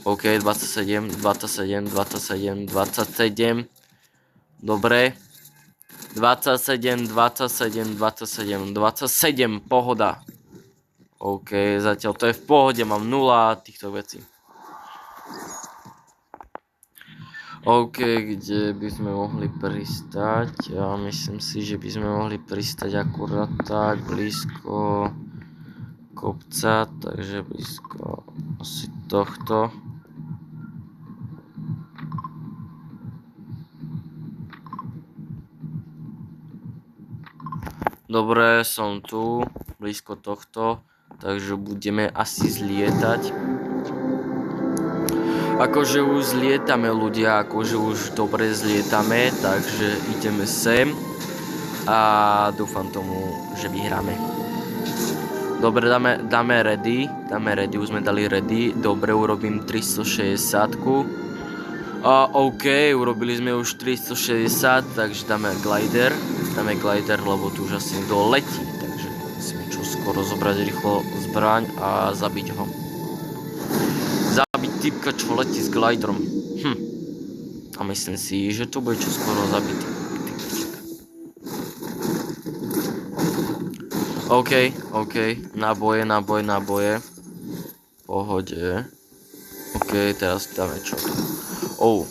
OK, 27. Dobre. 27, pohoda. OK, zatiaľ to je v pohode, mám 0 týchto vecí. OK, kde by sme mohli pristať? Ja myslím si, že by sme mohli pristať akurát tak blízko kopca, takže blízko asi tohto. Dobre, som tu, blízko tohto, takže budeme asi zlietať. Akože už zlietame ľudia, už dobre zlietame, takže ideme sem a dúfam tomu, že vyhráme. Dobre, dáme ready, už sme dali ready, dobre, urobím 360. OK, urobili sme už 360, takže dáme glider, lebo tu už asi doletí, takže musíme čo skoro zobrať rýchlo zbraň a zabiť ho. Zabiť typka, čo letí s gliderom. A myslím si, že to bude čo skoro zabitý typček. OK, náboje. Pohode. OK, teraz dáme čo tu. OK.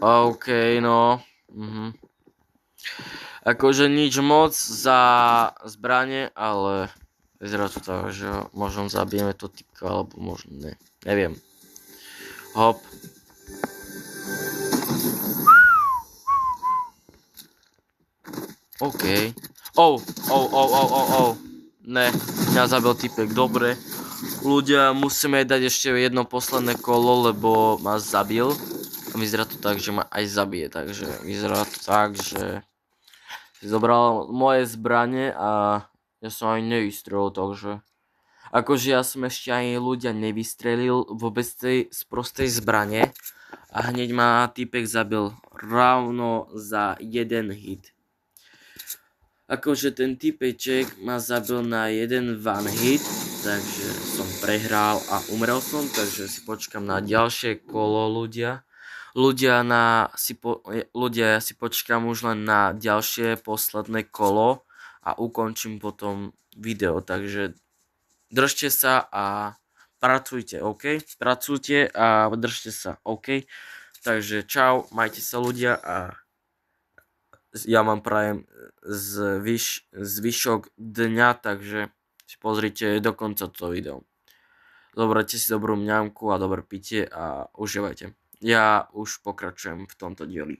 OK, no. Akože nič moc za zbranie, ale vyzerá to tak, že možno zabijeme to typka, alebo možno ne. Neviem. Hop. OK. Ne, mňa zabil typek, dobre. Ľudia, musíme dať ešte jedno posledné kolo, lebo ma zabil. A vyzerá to tak, že ma aj zabije, takže vyzerá to tak, že si zobral moje zbranie a ja som aj nevystrelil, takže akože ja som ešte ani ľudia nevystrelil vôbec tej sprostej zbrane a hneď ma typek zabil rovno za jeden hit. Akože ten typeček ma zabil na jeden one hit, takže som prehral a umrel som, takže si počkam na ďalšie kolo ľudia. Ľudia, ja si počkam už len na ďalšie posledné kolo a ukončím potom video, takže držte sa a pracujte, OK? Pracujte a držte sa, OK? Takže čau, majte sa ľudia a ja vám prajem zvyšok dňa, takže si pozrite do konca toho videa. Zobrajte si dobrú mňamku a dobré pitie a užívajte. Ja už pokračujem v tomto dieli.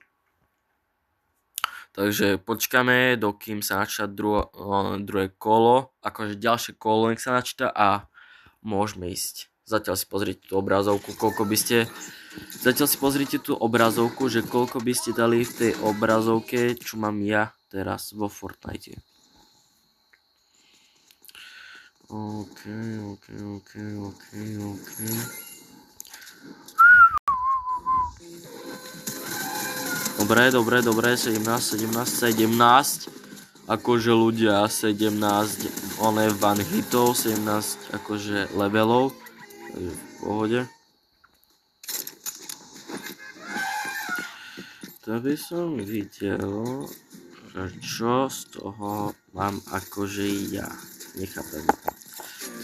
Takže počkáme, dokým sa načíta druhé kolo, akože ďalšie kolo nech sa načíta a môžeme ísť. Zatiaľ si pozrite tú obrazovku, že koľko by ste dali v tej obrazovke, čo mám ja teraz vo Fortnite. OK. Dobre, 17. Akože ľudia, 17 one hitov, 17 akože levelov. Takže v pohode. To by som videl, že čo z toho mám akože ja. Nechápem.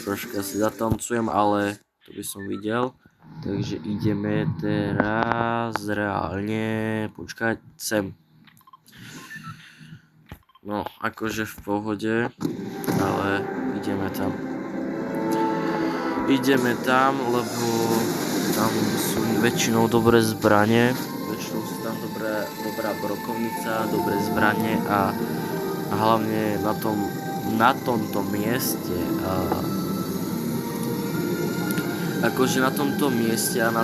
Troška si zatancujem, ale to by som videl. Takže ideme teraz reálne počkať sem. No, akože v pohode, ale ideme tam, lebo tam sú väčšinou dobré zbranie, väčšinou sú tam dobrá brokovnica, dobré zbranie a hlavne na tomto mieste akože na tomto mieste a na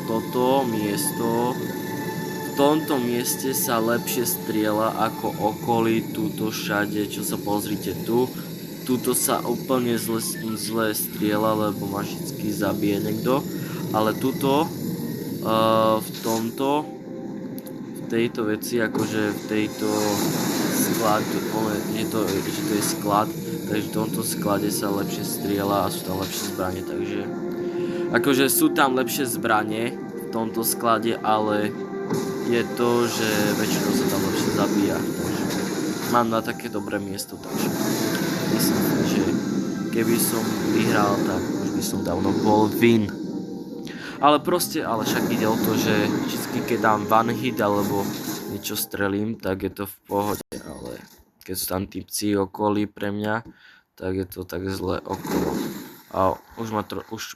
toto miesto, v tomto mieste sa lepšie strieľa ako okolí, túto všade, čo sa pozrite tuto sa úplne zle strieľa, lebo ma vždycky zabije niekto, ale tuto v tejto veci, akože v tejto sklad, že to je sklad, takže v tomto sklade sa lepšie strieľa a sú tam lepšie zbranie, takže akože sú tam lepšie zbranie v tomto sklade, ale je to, že väčšinou sa tam lepšie zabíja, takže mám na také dobré miesto, takže myslím, že keby som vyhral, tak už by som dávno bol win. Ale však ide o to, že vždycky keď dám one hit alebo niečo strelím, tak je to v pohode, ale keď sú tam typci okolí pre mňa, tak je to tak zle okolo. A už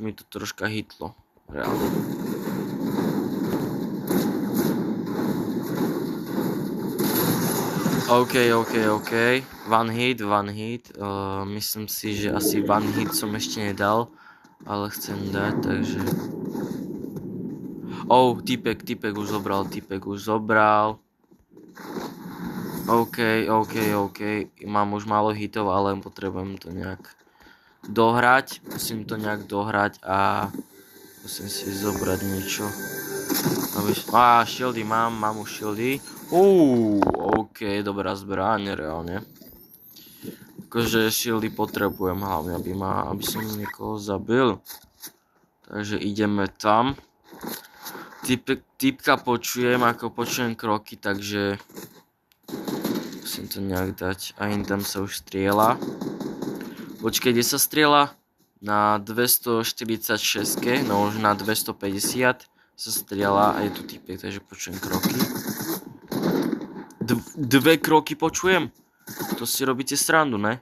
mi to troška hitlo, reálne. OK. One hit. Myslím si, že asi one hit som ešte nedal, ale chcem dať, takže... typek už zobral. OK. Mám už málo hitov, ale potrebujem to nejak dohrať. Musím to nejak dohrať a musím si zobrať niečo. Shieldy mám už shieldy. OK, dobrá zbraň, reálne. Akože shieldy potrebujem hlavne, aby som niekoho zabil. Takže ideme tam. Typka počujem, ako počujem kroky, takže musím to nejak dať. A tam sa už strieľa. Počkej, kde sa strieľa? Na 246, no už na 250 sa strieľa a je tu typek, takže počujem kroky. Dve kroky počujem? To si robíte srandu, ne?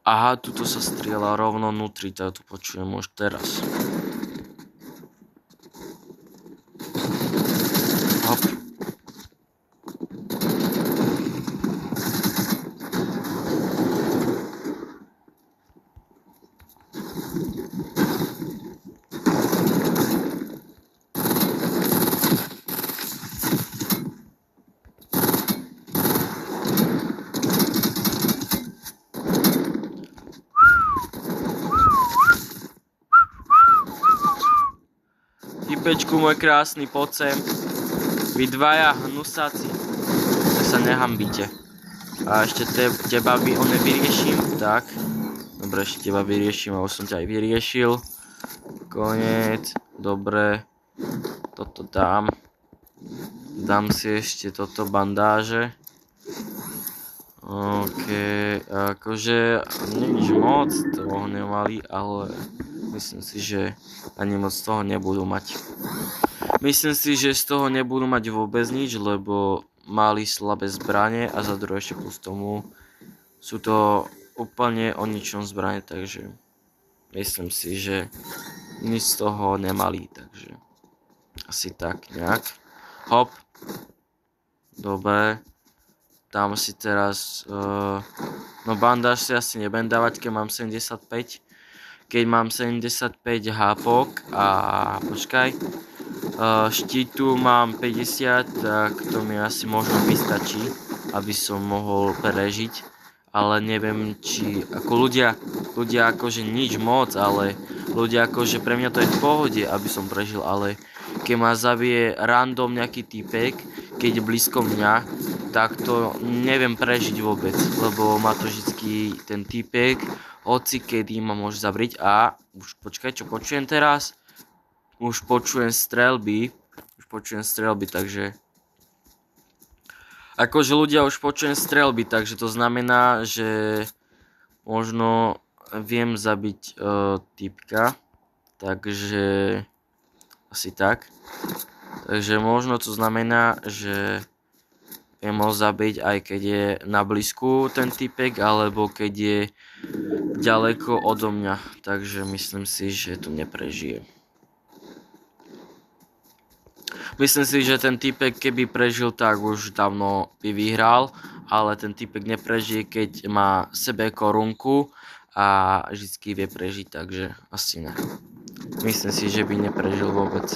Aha, tuto sa strieľa rovno vnútri, tak tu počujem už teraz. Hop. Typečku môj krásny, poď sem. Vy dvaja hnusáci. Ja sa nehambíte. A ešte teba vyrieším. Tak. Dobre, ešte teba vyrieším, a už som ťa aj vyriešil. Koniec. Dobre. Toto dám. Dám si ešte toto bandáže. OK. Akože nič moc toho nemali, ale myslím si, že ani moc toho nebudú mať. Myslím si, že z toho nebudú mať vôbec nič, lebo mali slabé zbranie a za druhé ešte plus tomu sú to úplne o ničom zbranie, takže myslím si, že nič z toho nemali, takže asi tak nejak. Hop. Dobre. Dám si teraz, no bandáž si asi nebudem dávať, keď mám 75. Keď mám 75 hápok a počkaj, štítu mám 50, tak to mi asi možno vystačí, aby som mohol prežiť. Ale neviem, či ako ľudia akože nič moc, ale ľudia akože pre mňa to je v pohode, aby som prežil, ale keď ma zabije random nejaký typek, keď je blízko mňa, tak to neviem prežiť vôbec, lebo má to vždycky ten typek, hoci kedy ma môže zavrieť a už počkaj, čo počujem teraz? Už počujem strelby, takže akože ľudia už počujem strelby, takže to znamená, že možno viem zabiť typka, takže asi tak. Takže možno to znamená, že viem ho zabiť aj keď je na blízku ten typek, alebo keď je ďaleko odo mňa. Takže myslím si, že tu neprežije. Myslím si, že ten typek keby prežil, tak už dávno by vyhral, ale ten typek neprežije, keď má sebe korunku a vždycky vie prežiť, takže asi ne. Myslím si, že by neprežil vôbec.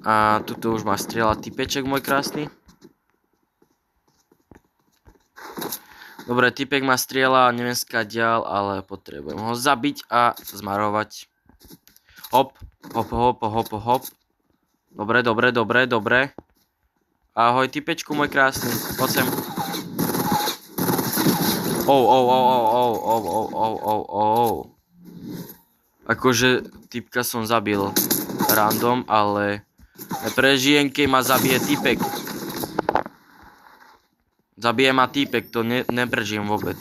A tuto už má strieľať typeček môj krásny. Dobre, typek ma strieľa, neviem skadiaľ, ale potrebujem ho zabiť a zmarovať. Hop. Dobre. Ahoj typečku môj krásny, poď sem. Akože typka som zabil random, ale neprežijem, keď ma zabije typek. Zabije ma týpek, to neprežijem vôbec.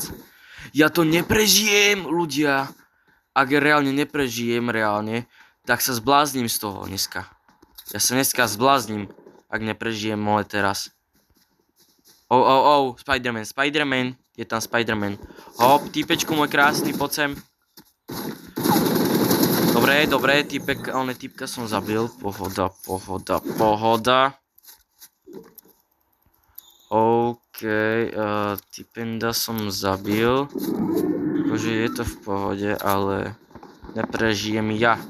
Ja to neprežijem, ľudia. Ak reálne neprežijem, tak sa zblázním z toho dneska. Ja sa dneska zblázním, ak neprežijem moje teraz. Spiderman, je tam Spiderman. Hop, týpečku môj krásny, poď sem. Dobre, týpka som zabil, pohoda. OK, typenda som zabil, akože je to v pohode, ale neprežijem ja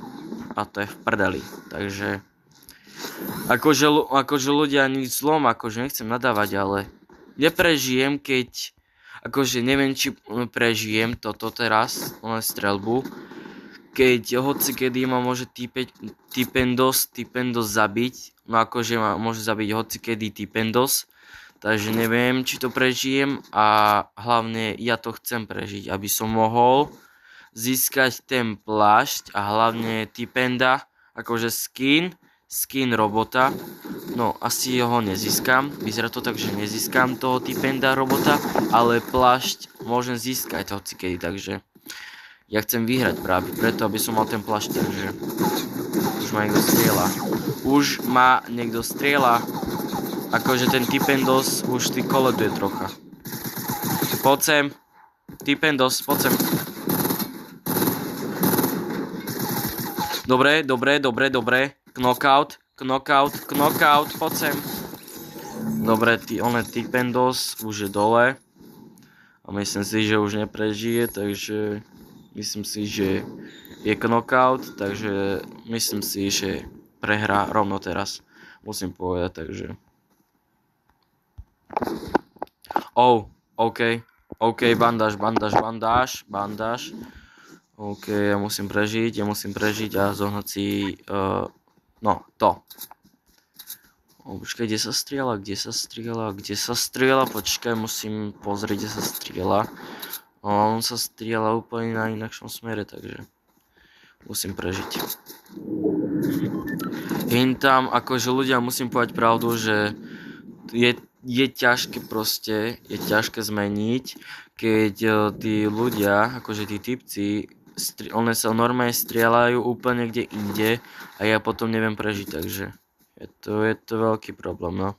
a to je v prdeli, takže Akože ľudia nič zlom, akože nechcem nadávať, ale neprežijem, keď akože neviem, či prežijem toto teraz, len streľbu, keď hoci kedy ma môže Tipendos zabiť, no akože ma môže zabiť hoci kedy Tipendos, takže neviem, či to prežijem a hlavne ja to chcem prežiť, aby som mohol získať ten plášť a hlavne Tipenda, akože skin robota. No, asi ho nezískam. Vyzerá to tak, že nezískam toho Tipenda robota, ale plášť môžem získať hocikedy, takže ja chcem vyhrať práve preto, aby som mal ten plášť, takže už ma niekto strieľa. Akože ten Tipendos už ty koleduje trocha. Poď sem. Tipendos, poď sem. Dobre. Knockout, poď sem. Dobre, Tipendos už je dole. A myslím si, že už neprežije, takže myslím si, že je knockout, takže myslím si, že prehrá rovno teraz. Musím povedať, takže... OK, bandáž. OK, ja musím prežiť a zohnať si, to. Počkaj, kde sa strieľa, počkaj, musím pozrieť, kde sa strieľa. On sa strieľa úplne na inakšom smere, takže musím prežiť. Tam, akože ľudia, musím povedať pravdu, že je ťažké proste, je ťažké zmeniť, keď tí ľudia, akože tí typci, one sa normálne strieľajú úplne kde inde a ja potom neviem prežiť, takže je to veľký problém, no.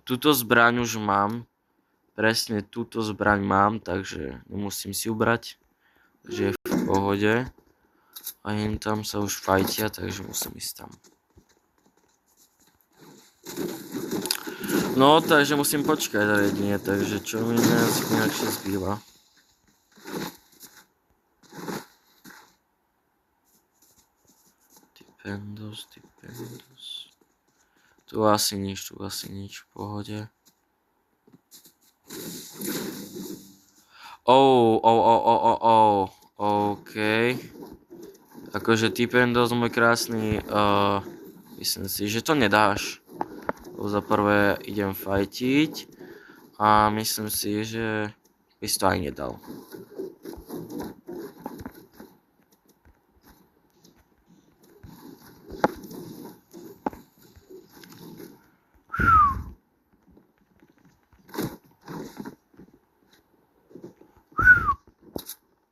Túto zbraň už mám, presne túto zbraň mám, takže nemusím si ubrať, takže je v pohode. A tam sa už fajtia, takže musím ísť tam. No, takže musím počkať jedine, takže čo mi inakšie zbýva. Tipendos. Tu asi nič, v pohode. OK. Akože Tipendos, môj krásny, myslím si, že to nedáš. Za prvé idem fajtiť a myslím si, že by si to aj nedal.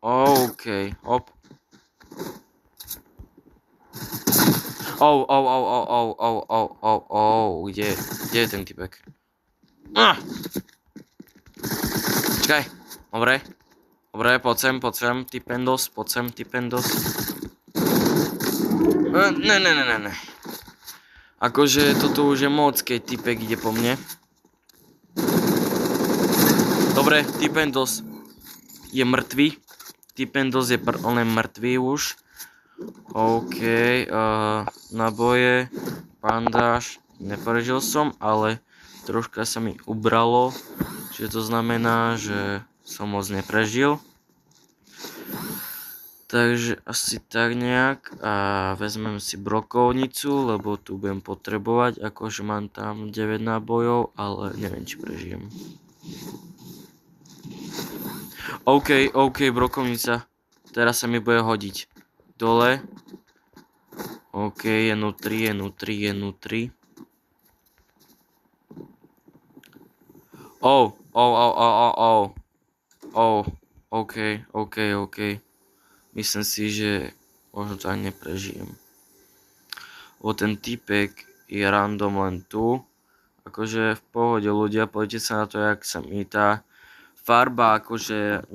OK, hop. Kde je ten typek? Čakaj, dobre, poď sem, Tipendos. Ne. Akože toto už je moc, keď typek ide po mne. Dobre, Tipendos je mŕtvý. Tipendos je mŕtvý už. OK, naboje, bandáž, neprežil som, ale troška sa mi ubralo, čiže to znamená, že som moc neprežil. Takže asi tak nejak a vezmem si brokovnicu, lebo tu budem potrebovať, akože mám tam 9 nábojov, ale neviem, či prežijem. OK, brokovnica, teraz sa mi bude hodiť. Dole. OK, je nutri. OK. Myslím si, že možno to ani neprežijem. Ten typek je random len tu. Akože v pohode ľudia, poďte sa na to, jak sa mi tá farba, akože,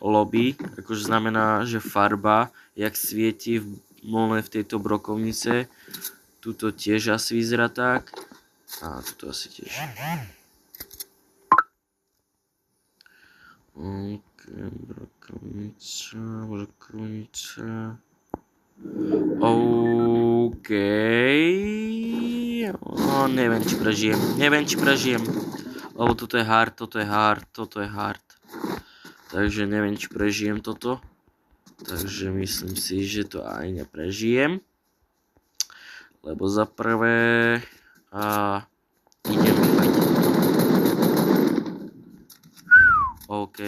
lobby, akože znamená, že farba, jak svieti v tejto brokovnice. Tuto tiež asi vyzerá tak. A tuto asi tiež. Brokovnica. OK. No, neviem, či prežijem. Lebo toto je hard. Takže neviem, či prežijem toto. Takže myslím si, že to aj neprežijem. Lebo za prvé... idem fajt. OK.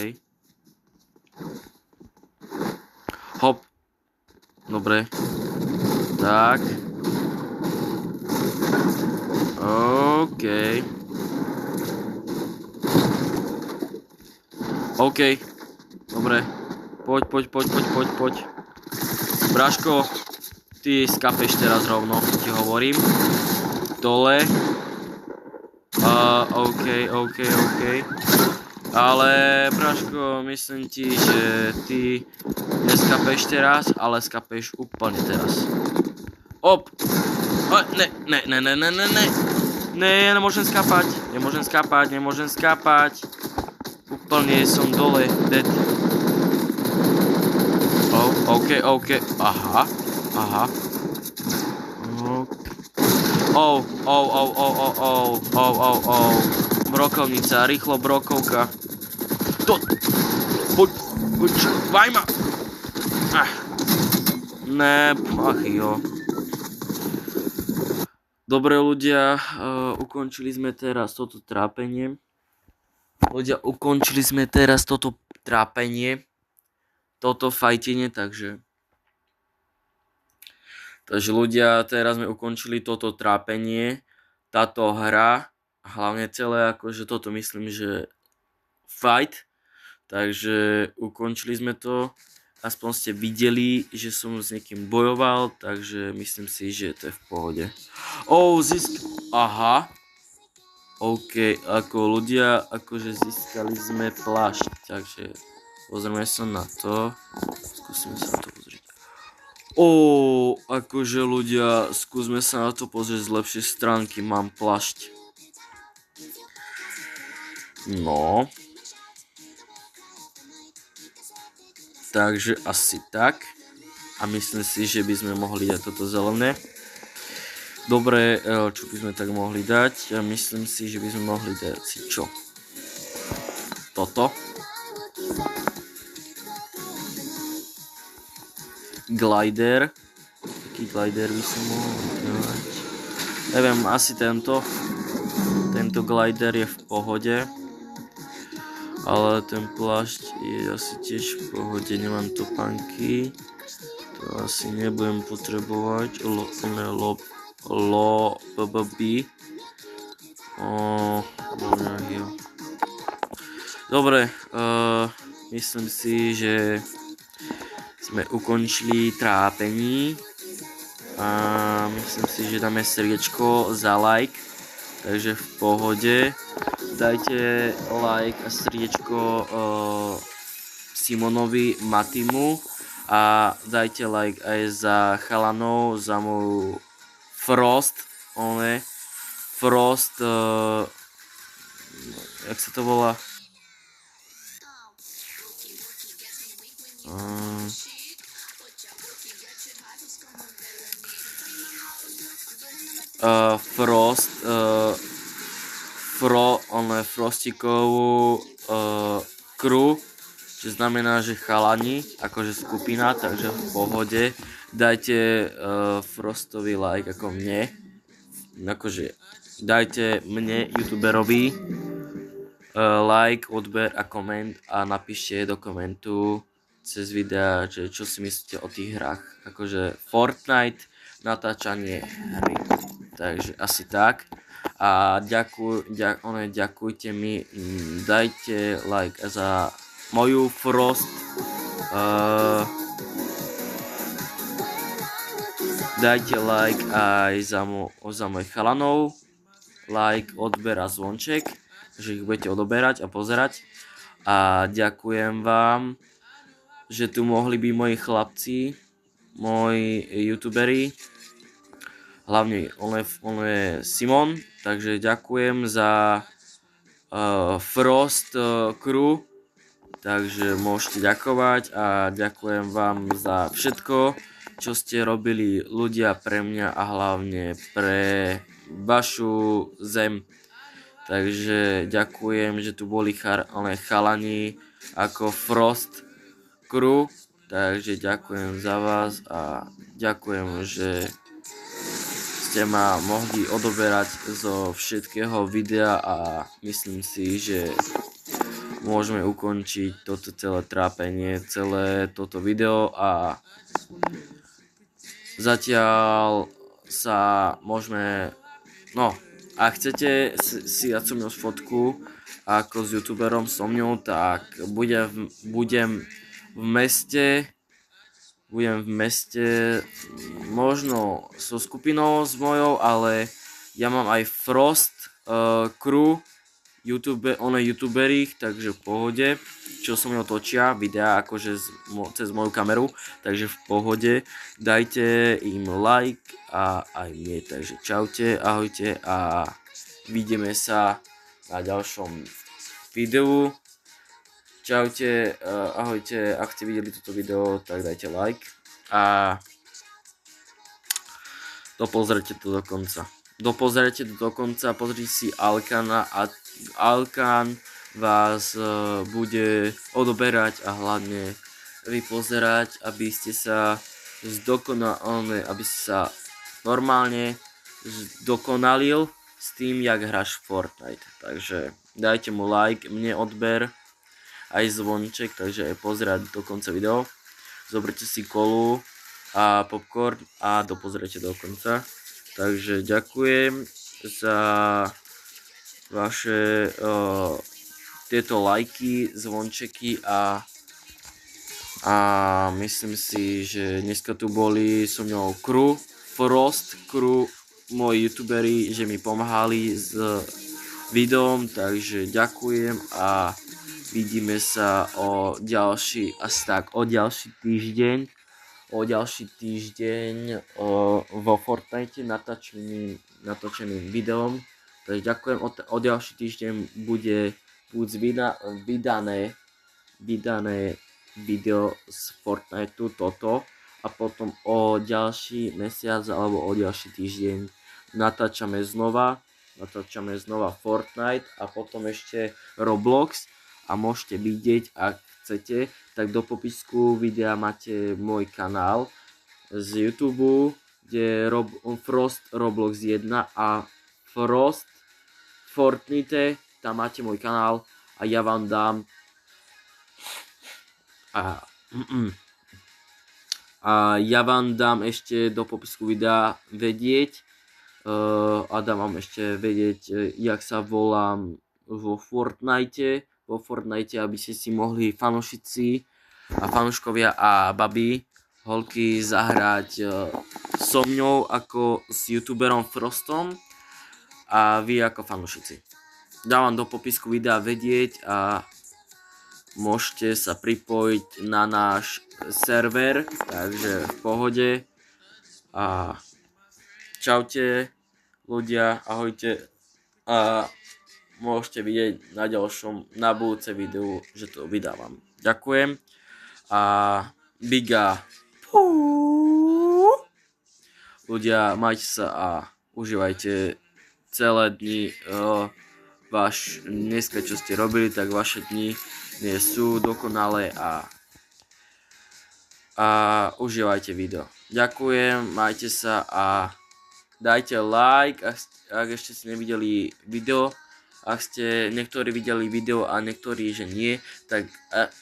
Hop. Dobre. Tak. OK. OK. Dobre. Poď. Bráško, ty skapeš teraz rovno, ti hovorím. Dole. OK. Ale, Bráško, myslím ti, že ty neskapeš teraz, ale skapeš úplne teraz. Op! Ne. Ne, nemôžem skapať. Úplne som dole, dead. OK. Aha. Brokovnica, rýchlo brokovka. Poď, vajma. Ne, jo. Dobre ľudia, ukončili sme teraz toto trápenie. Toto fajtenie, takže ľudia, teraz sme ukončili toto trápenie, táto hra, hlavne celé, akože toto myslím, že fight, takže ukončili sme to, aspoň ste videli, že som s niekým bojoval, takže myslím si, že to je v pohode. Aha. OK, ako ľudia, akože získali sme plášť, takže pozrieme sa na to, skúsime sa na to pozrieť. Akože ľudia, skúsme sa na to pozrieť z lepšej stránky, mám plášť. No. Takže asi tak. A myslím si, že by sme mohli dať toto zelené. Dobre, čo by sme tak mohli dať? Ja myslím si, že by sme mohli dať si čo? Toto. Glider. Taký glider by som mohol dať. Neviem, asi tento. Tento glider je v pohode. Ale ten plášť je asi tiež v pohode. Nemám topánky. To asi nebudem potrebovať. Dobre, myslím si, že sme ukončili trápení a myslím si, že dáme srdiečko za like, takže v pohode. Dajte like a srdiečko Simonovi Matimu a dajte like aj za chalanov, za moju Frost, jak sa to volá? Frostikovú crew, čo znamená, že chalani, akože skupina, takže v pohode. Dajte Frostovi like ako mne, akože dajte mne, youtuberovi, like, odber a koment a napíšte do komentu cez videa, že čo si myslíte o tých hrách, akože Fortnite, natáčanie hry, takže asi tak. A ďakujte mi, dajte like za moju Frost, dajte like aj za mojich chalanov, like, odber a zvonček, že ich budete odoberať a pozerať. A ďakujem vám, že tu mohli byť moji chlapci, moji youtuberi, hlavne on je Simon, takže ďakujem za Frost crew, takže môžete ďakovať a ďakujem vám za všetko, čo ste robili ľudia pre mňa a hlavne pre vašu zem. Takže ďakujem, že tu boli chalani ako Frost Crew, takže ďakujem za vás a ďakujem, že ste ma mohli odoberať zo všetkého videa a myslím si, že môžeme ukončiť toto celé trápenie, celé toto video a zatiaľ sa môžeme, no, ak chcete si dať so mnou fotku ako s youtuberom so mňou, tak budem v meste možno so skupinou s mojou, ale ja mám aj Frost Crew, youtuberích, takže v pohode, čo so mnou točia videá akože cez moju kameru, takže v pohode, dajte im like a aj mne, takže čaute, ahojte a vidíme sa na ďalšom videu. Čaute, ahojte, ak ste videli toto video, tak dajte like a dopozrite to do konca. Pozrite si Alkana a Alkan vás bude odoberať a hlavne vypozerať, aby ste sa normálne zdokonalil s tým, jak hráš Fortnite. Takže dajte mu like, mne odber, aj zvonček, takže aj pozerať do konca video. Zoberte si kolu a popcorn a dopozrite do konca. Takže ďakujem za vaše tieto lajky, zvončeky a myslím si, že dneska tu boli so mnou Frost Crew, moji youtuberi, že mi pomáhali s videom, takže ďakujem a vidíme sa o ďalší týždeň vo Fortnite natočeným videom. Takže ďakujem, o ďalší týždeň bude buď vydané video z Fortniteu toto a potom o ďalší mesiac alebo o ďalší týždeň natáčame znova Fortnite a potom ešte Roblox a môžete vidieť, ak chcete, tak do popisku videa máte môj kanál z YouTube, kde Frost Roblox 1 a Frost Fortnite, tam máte môj kanál a ja vám dám ešte do popisku videa vedieť a dám vám ešte vedieť, jak sa volám vo Fortnite, aby ste si mohli fanúšici a fanúškovia a baby, holky zahrať so mňou ako s youtuberom Frostom a vy ako fanúšici. Dávam do popisku videa vedieť a môžete sa pripojiť na náš server, takže v pohode a čaute ľudia, ahojte a môžete vidieť na budúce videu, že to vydávam. Ďakujem a biga. Ľudia, majte sa a užívajte celé dni dneska čo ste robili, tak vaše dni nie sú dokonalé a užívajte video. Ďakujem, majte sa a dajte like, ak ešte ste nevideli video. Ak ste niektorí videli video a niektorí, že nie, tak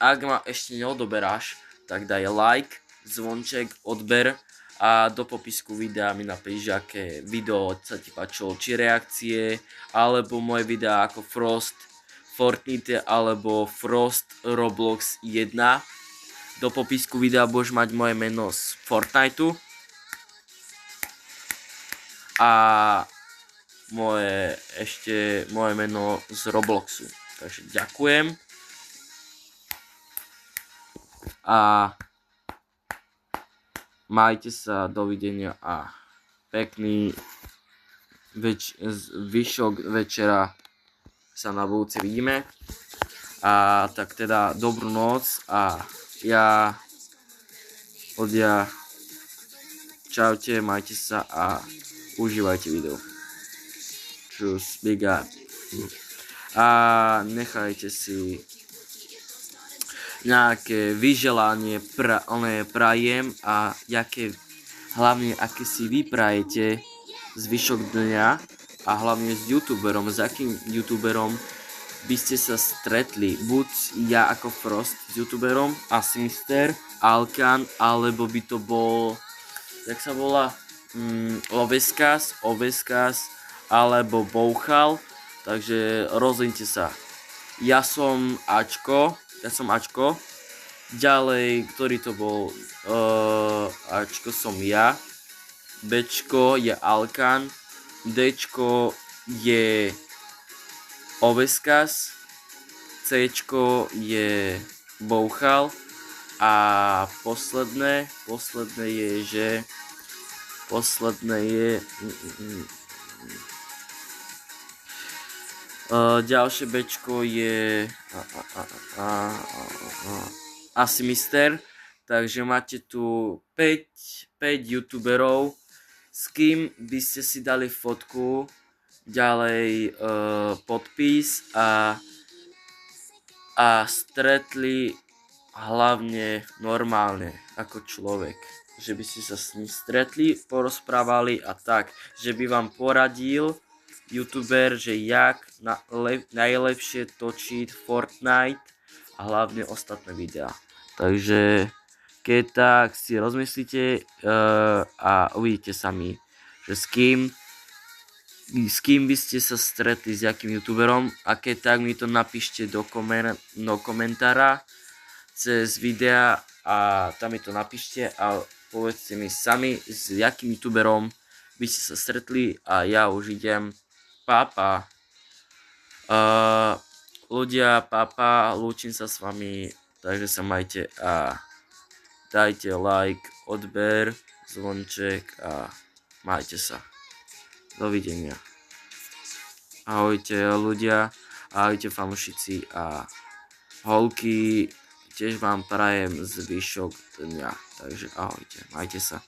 ak ma ešte neodoberáš, tak daj like, zvonček, odber a do popisku videa mi napíš, aké video sa ti páčilo, či reakcie, alebo moje videá ako Frost Fortnite alebo Frost Roblox 1. Do popisku videa budeš mať moje meno z Fortniteu a moje meno z Robloxu. Takže ďakujem a majte sa, dovidenia a pekný zvyšok večera sa na budúce vidíme a tak teda dobrú noc a čaute, majte sa a užívajte video. čus, big up. A nechajte si nejaké vyželanie prajem a hlavne aké si vy prajete zvyšok dňa a hlavne s youtuberom, s akým youtuberom by ste sa stretli, buď ja ako Frost s youtuberom, asi Mister, Alkan, alebo by to bol, jak sa volá, Oveskas, alebo Bouchal, takže rozhodnite sa. Ja som Ačko, ďalej, ktorý to bol, Ačko som ja, Bčko je Alkan, Dčko je Oveskas, Cčko je Bouchal a posledné je, ďalšie Bčko je asi Mister, takže máte tu 5 youtuberov, s kým by ste si dali fotku, ďalej podpis a stretli hlavne normálne ako človek, že by ste sa s ním stretli, porozprávali a tak, že by vám poradil youtuber, že jak najlepšie točiť Fortnite a hlavne ostatné videá. Takže keď tak si rozmyslíte a uvidíte sami, že s kým by ste sa stretli, s jakým youtuberom, a keď tak mi to napíšte do komentára cez videa a tam mi to napíšte a povedzte mi sami, s jakým youtuberom by ste sa stretli a ja už idem. Papa. Ľudia, papa, lúčim sa s vami, takže sa majte a dajte like, odber, zvonček a majte sa. Dovidenia. Ahojte ľudia, ahojte fanúšici a holky, tiež vám prajem zvyšok dňa, takže ahojte, majte sa.